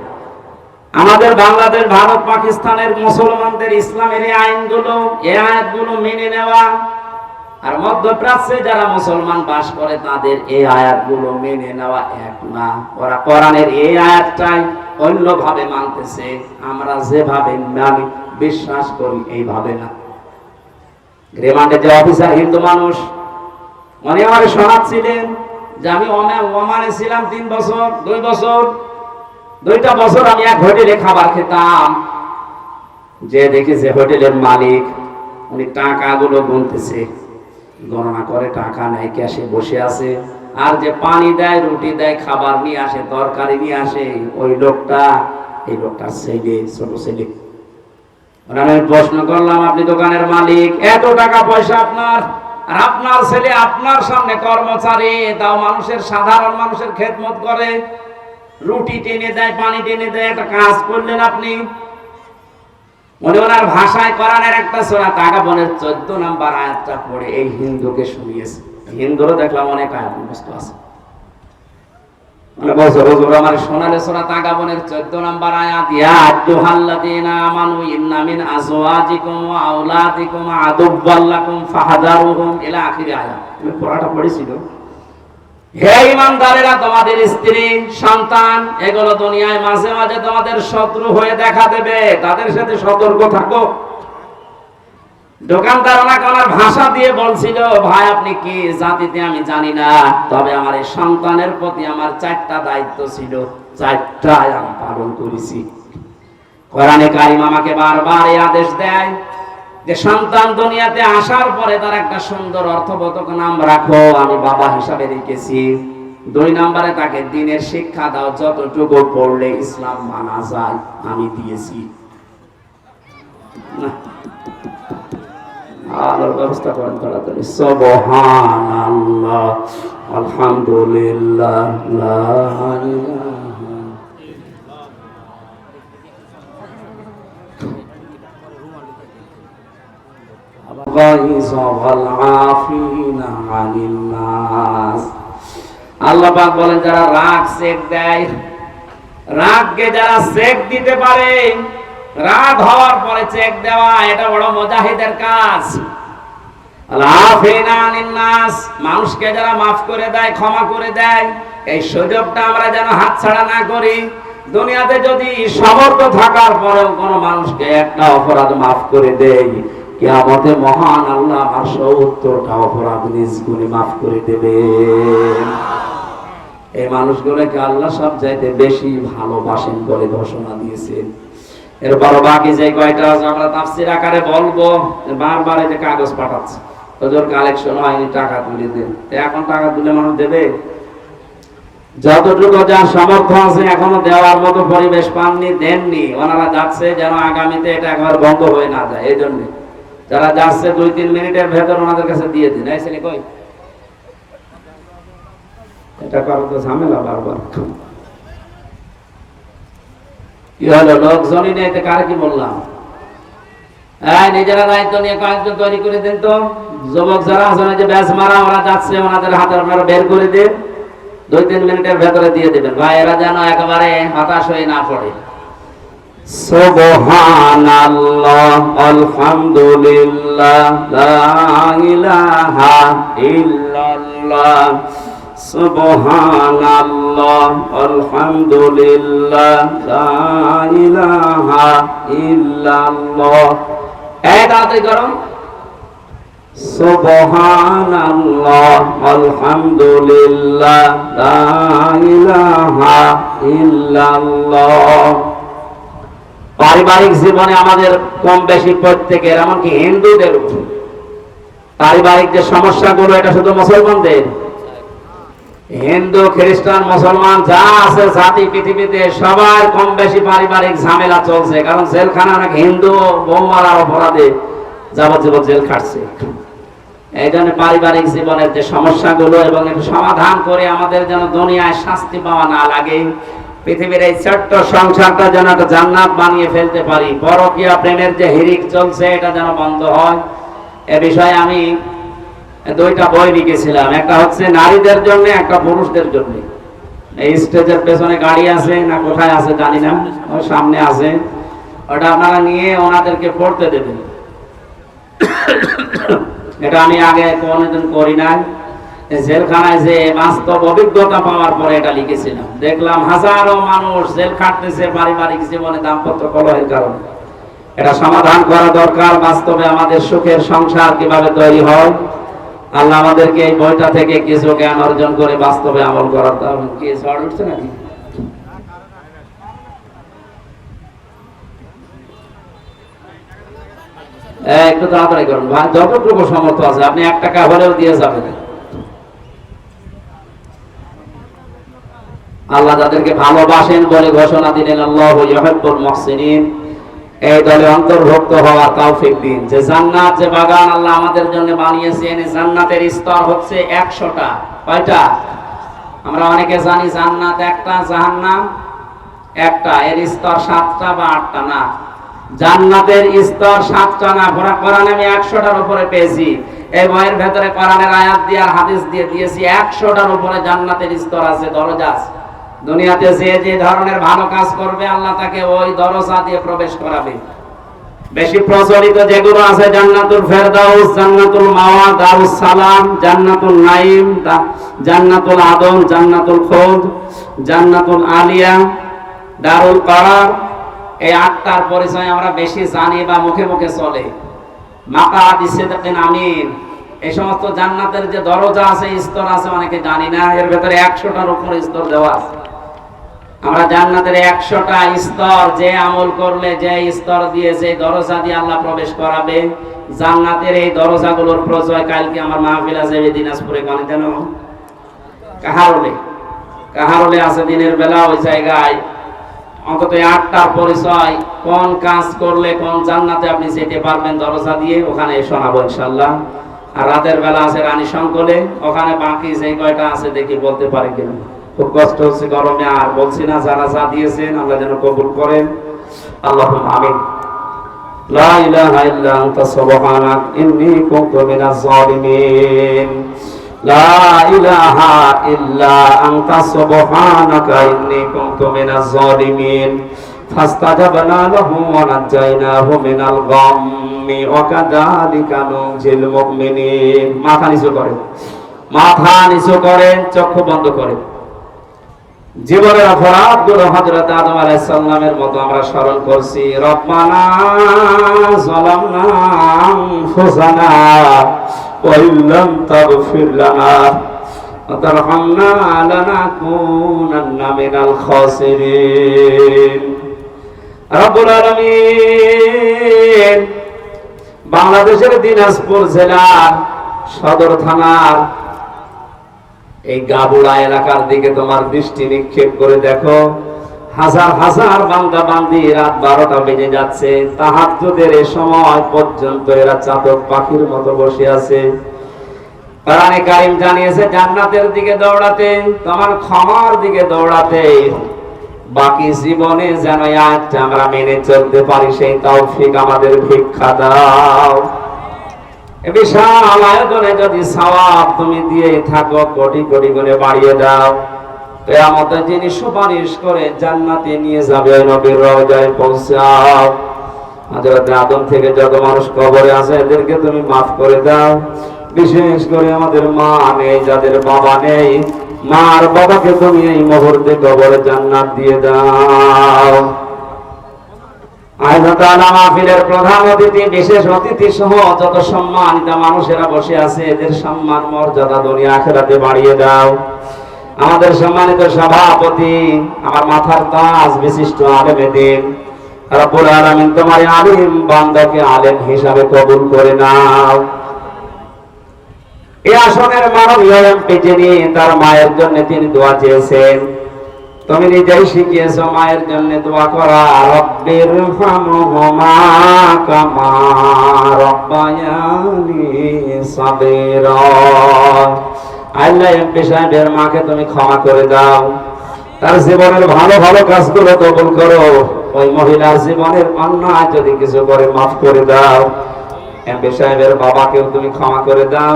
আমাদের বাংলাদেশ, ভারত, পাকিস্তানের মুসলমানদের ইসলামের এই আইনগুলো, এই আয়াতগুলো মেনে নেওয়া, আর মধ্যপ্রাচ্যে যারা মুসলমান বাস করে তাদের এই আয়াতগুলো মেনে নেওয়া এক না। ওরা কোরআনের এই আয়াতটাই অন্যভাবে মানতেছে, আমরা যেভাবে মানি বিশ্বাস করি এইভাবে না। রিমান্ডে যে অফিসার হিন্দু মানুষ, উনি আমার শোনাচ্ছিলেন যে আমি ওমানে ছিলাম 3 বছর, 2 বছর, 2টা বছর আমি এক হোটেলে খাবার খেতাম। যে দেখি যে হোটেলের মালিক উনি টাকাগুলো গুনতেছে, গণনা করে টাকা নেয়, ক্যাশে বসে আছে। আর যে পানি দেয়, রুটি দেয়, খাবার নিয়ে আসে, তরকারি নিয়ে আসে, ওই লোকটা, এই লোকটার ছেলে, ছোট ছেলে। আমি প্রশ্ন করলাম আপনি দোকানের মালিক, এত টাকা পয়সা আপনার, আর আপনার ছেলে আপনার সামনে কর্মচারী, তাও মানুষের, সাধারণ মানুষের খেদমত করে, রুটি টেনে দেয়, পানি টেনে দেয়, একটা কাজ করলেন আপনি। মনে ওনার ভাষায় কোরআনের একটা সূরা তাগাবনের 14 নম্বর আয়াতটা পড়ে এই হিন্দুকে শুনিয়েছে। হিন্দুরও দেখলাম অনেক আয়াত মুখস্থ আছে। মানে বছর হুজুর আমার শোনালে সূরা তাগাবনের 14 নম্বর আয়াত, ইয়া আইয়ুহাল্লাযীনা আমানু ইন্না মিন আজওয়াজিকুম ওয়া আওলাদিকুম আদুওয়াল লাকুম ফাহযারুহুম ইলা আখির আয়াত। আমি পড়াটা পড়েছিল। হে ঈমানদারেরা, তোমাদের স্ত্রী, সন্তান এগুলো দুনিয়ায় মাঝে মাঝে তোমাদের শত্রু হয়ে দেখা দেবে, তাদের সাথে সতর্ক থাকো। দোকানদার ওনাকে ওনার ভাষা দিয়ে বলছিল, ভাই আপনি কি জাতিতে আমি জানি না, তবে আমার এই সন্তানের প্রতি আমার 4টা দায়িত্ব ছিল, 4টাই আমি পালন করেছি। কোরআনে কারিম আমাকে বারবার এই আদেশ দেয় যে সন্তান দুনিয়াতে আসার পরে তার একটা সুন্দর অর্থবোধক নাম রাখো, আমি বাবা হিসাবে রেখেছি। 2 নম্বরে তাকে দ্বীনের শিক্ষা দাও, যতটুকু পড়লে ইসলাম মানা যায় আমি দিয়েছি। আলোর ব্যবস্থা করেন তাড়াতাড়ি। সুবহানাল্লাহ, আলহামদুলিল্লাহ, লা ইলাহা আল্লাহ পাক বলেন যারা রাগ চেক দেয়, রাগকে যারা চেক দিতে পারে, রাগ হওয়ার পরে চেক দেওয়া, এটা বড় মুজাহিদের কাজ। মানুষকে যারা মাফ করে দেয়, ক্ষমা করে দেয়, এই সুযোগটা আমরা যেন হাতছাড়া না করি। দুনিয়াতে যদি সমর্থ থাকার পরেও কোন মানুষকে একটা অপরাধ মাফ করে দেয়, কিয়ামতে মহান আল্লাহ আমার 70টা অপরাধ নিজ গুণে মাফ করে দেবে। এই মানুষগুলোকে আল্লাহ সবচাইতে বেশি ভালোবাসেন বলে ঘোষণা দিয়েছেন। এরপর বাকি যে কয়টা আছে আমরা তাফসীর আকারে বলবো। বারবার এই যে কাগজ পাঠাচ্ছে, ওদের কালেকশন হয়নি, টাকা তুলে দেন। এখন টাকা তুলে মানুষ দেবে? যতটুকু যার সামর্থ্য আছে এখনো দেওয়ার মতো পরিবেশ পাননি, দেননি। ওনারা যাচ্ছে যেন আগামীতে এটা একবার বন্ধ হয়ে না যায়। এই জন্য যারা যাচ্ছে 2-3 মিনিটের ভেতর ওনাদের কাছে দিয়ে দিন। এই ছেলে কই, এটা করো তো ঝামেলা বারবার। কি হলো, লোকজনই নেই, কার কি বললাম? নিজেরা দায়িত্ব নিয়ে কয়েকজন তৈরি করে দেন তো। যুবক যারা আছে যে ব্যাচ মারা, ওরা যাচ্ছে, ওনাদের হাতে আপনারা বের করে দেন, 2-3 মিনিটের ভেতরে দিয়ে দেবেন। ভাই এরা যেন একেবারে হতাশ হয়ে না পড়ে। সুবহানাল্লাহ, আলহামদুলিল্লাহ, লা ইলাহা ইল্লাল্লাহ। সুবহানাল্লাহ, আলহামদুলিল্লাহ, লা ইলাহা ইল্লাল্লাহ। এই তাড়াতাড়ি করো। সুবহানাল্লাহ, আলহামদুলিল্লাহ, লা ইলাহা ইল্লাল্লাহ। পারিবারিক জীবনে আমাদের কম বেশি প্রত্যেকের, এমনকি হিন্দুদের পারিবারিক যে সমস্যাগুলো, এটা শুধু মুসলমানদের? হিন্দু, খ্রিস্টান, মুসলমান যা আছে জাতি পৃথিবীতে সবার কম বেশি পারিবারিক ঝামেলা চলছে। কারণ জেলখানা অনেক হিন্দু বৌমারার অপরাধে যাবজ্জীবন জেল খাটছে। এই জন্য পারিবারিক জীবনের যে সমস্যাগুলো এবং একটু সমাধান করে আমাদের যেন দুনিয়ায় শাস্তি পাওয়া না লাগে, পৃথিবীর এই ছোট্ট সংসারটা যেন একটা জান্নাত বানিয়ে ফেলতে পারি। পরকীয়া প্রেমের যে হিরিক চলছে এটা যেন বন্ধ হয়। এ বিষয়ে আমি 2টা বই লিখেছিলাম, একটা হচ্ছে নারীদের জন্য, একটা পুরুষদের জন্য। এই স্টেজের পেছনে গাড়ি আছে না কোথায় আছে জানি না, ওই সামনে আছে, ওটা আপনারা নিয়ে ওনাদেরকে পড়তে দেবেন। এটা আমি আগে কোনোদিন করি নাই, জেলখানায় যে বাস্তব অভিজ্ঞতা পাওয়ার পরে এটা লিখেছিলাম। দেখলাম হাজারো মানুষ জেল খাটতেছে পারিবারিক জীবনে দাম্পত্য কলহের কারণে। এটা সমাধান করা দরকার। বাস্তবে আমাদের সুখের সংসার কিভাবে তৈরি হয়, আল্লাহ আমাদেরকে এই বইটা থেকে কিছু জ্ঞান অর্জন করে বাস্তবে আমল করার। কি ঝড় উঠছে নাকি? একটু তাড়াতাড়ি করুন ভাই, যতটুকু সমর্থ আছে আপনি 1 টাকা হলেও দিয়ে যাবেন। আল্লাহ যাদেরকে ভালোবাসেন বলে ঘোষণা দিলেন, আল্লাহু ইউহিব্বুল মুহসিনিন, এই দলে অন্তর্ভুক্ত হওয়ার তৌফিক দিন। যে জান্নাত, যে বাগান আল্লাহ আমাদের জন্য বানিয়েছেন, এই জান্নাতের স্তর হচ্ছে 100টা। কয়টা? আমরা অনেকে জানি জান্নাত একটা, জাহান্নাম একটা। এর স্তর 7টা বা 8টা না। জান্নাতের স্তর 7টা না, কোরআনে আমি 100টার উপরে পেয়েছি। এই বইয়ের ভেতরে কোরআনের আয়াত দিয়ে আর হাদিস দিয়ে দিয়েছি 100টার উপরে জান্নাতের স্তর আছে, দরজা আছে। দুনিয়াতে যে যে ধরনের ভালো কাজ করবে আল্লাহ তাকে ওই দরজা দিয়ে প্রবেশ করাবে। বেশি প্রচলিত যেগুলো আছে জান্নাতুল ফেরদাউস, জান্নাতুল মাওয়া, দারুস সালাম, জান্নাতুল নাঈম, জান্নাতুল আদম, জান্নাতুল খুলদ, জান্নাতুল আলিয়া, দারুল করার। এই 8টার পরিচয় আমরা বেশি জানি বা মুখে মুখে চলে। মাকাদি সিদকিন আমিন। এই সমস্ত জান্নাতের যে দরজা আছে, স্তর আছে, অনেকে জানি না, এর ভেতরে 100টার উপর স্তর দেওয়া আছে। আমরা জান্নাতের 100টা স্তর, যে আমল করলে যে স্তর দিয়ে যে দরজা দিয়ে আল্লাহ প্রবেশ করাবে, জান্নাতের এই দরজাগুলোর পরিচয় কালকে আমার মাহফিল আছে দিনাজপুরে, কোনে জানো, কাহারোলে আছে দিনের বেলা। ওই জায়গায় অন্তত 8টার পরিচয়, কোন কাজ করলে কোন জান্নাতে আপনি যেতে পারবেন দরজা দিয়ে, ওখানে শোনাবো ইনশাআল্লাহ। আর রাতের বেলা আছে রানী শঙ্কলে, ওখানে বাকি যে কয়টা আছে দেখি বলতে পারে কিনা। খুব কষ্ট হচ্ছে গরমে, আর বলছি না, যারা যা দিয়েছেন আল্লাহ যেন কবুল করেন, আল্লাহুম্মা আমিন। লা ইলাহা ইল্লা আনতা সুবহানাক ইন্নী কুনতু মিনাজ জালিমিন। লা ইলাহা ইল্লা আনতা সুবহানাকা ইন্নী কুনতু মিনাজ জালিমিন। ফাস্তাজাবনা লাহু ওয়া নাজাইনাহু মিনাল গাম্মি ওয়া কাযালিকা নুনজিল মুমিনিন। মাথা নিচু করেন, চক্ষু বন্ধ করেন। জীবনের অপরাধগুলো হযরত আদম আলাইহিস সালামের মতো আমরা স্মরণ করছি। রব্বানা যালামনা আনফুসানা ওয়া ইল্লাম তাগফির লানা ওয়া তারহামনা লানাকুনান্না মিনাল খাসিরিন। রব্বুল আলামিন, বাংলাদেশের দিনাজপুর জেলার সদর থানার এই গাবুড়া এলাকার দিকে তোমার দৃষ্টি নিক্ষেপ করে দেখো। হাজার হাজার বান্দা বান্দি, রাত 12টা বেজে যাচ্ছে, তাহাজ্জুদের এই সময় পর্যন্ত এরা চাতক পাখির মতো বসে আছে। কোরআনে কারীম জানিয়েছে জান্নাতের দিকে দৌড়াতে, তোমার ক্ষমার দিকে দৌড়াতে। বাকি জীবনে যেন এই আয়াতটা আমরা মেনে চলতে পারি, সেই তৌফিক আমাদের ভিক্ষা দাও। বিশাল আয়তনে যদি সওয়াব তুমি দিয়ে থাকো, কোটি কোটি করে বাড়িয়ে দাও। কিয়ামতে যিনি সুপারিশ করে জান্নাতে নিয়ে যাবে, ওই নবীর রওজায় পৌঁছাও। হযরত আদম থেকে যত মানুষ কবরে আছে, এদেরকে তুমি মাফ করে দাও। বিশেষ করে আমাদের মা নেই, যাদের বাবা নেই, মার বাবাকে তুমি এই মুহূর্তে কবরে জান্নাত দিয়ে দাও। মাহফিলের প্রধান অতিথি, বিশেষ অতিথি সহ যত সম্মানিত মানুষেরা বসে আছে, এদের সম্মান মর্যাদা দুনিয়া আখিরাতে বাড়িয়ে দাও। আমাদের সম্মানিত সভাপতি, আমার মাথার তাজ বিশিষ্ট আলেমে দ্বীন, রব্বুল আলামিন তোমার আলিম বান্দাকে আলেম হিসাবে কবুল করে নাও। এই আসনের মাননীয় এমপি, যিনি তার মায়ের জন্য তিনি দোয়া চেয়েছেন, তুমি নিজেই শিখিয়েছো মায়ের জন্য দোয়া করা। রব্বির হামহুমা কামা রব্বায়ানি সাগীরা। আল্লাহ, এমপি সাহেবের মাকে তুমি ক্ষমা করে দাও, তার জীবনের ভালো ভালো কাজগুলো কবুল করো। ওই মহিলার জীবনের অন্যায় যদি কিছু করে মাফ করে দাও। এমপি সাহেবের বাবাকেও তুমি ক্ষমা করে দাও।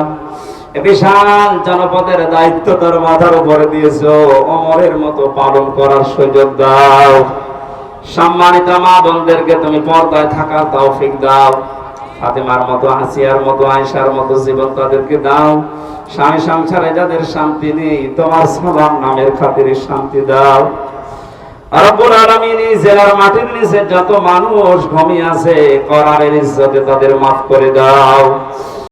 বিশাল জনপদের দায়িত্ব তোর মাথার উপরে দিয়েছো, ওমরের মতো পালন করার সুযোগ দাও। সম্মানিত মা বোনদেরকে তুমি পর্দায় থাকার তৌফিক দাও। ফাতেমার মতো, আসিয়ার মতো, আয়েশার মতো জীবন তাদেরকে দাও। স্বামী সংসারে যাদের শান্তি নেই, তোমার সালাম নামের খাতিরে শান্তি দাও। রব্বুল আলামিন, জেলার মাটির নিচে যত মানুষ ঘুমিয়ে আছে, কোরআনের ইজ্জতে তাদের মাফ করে দাও।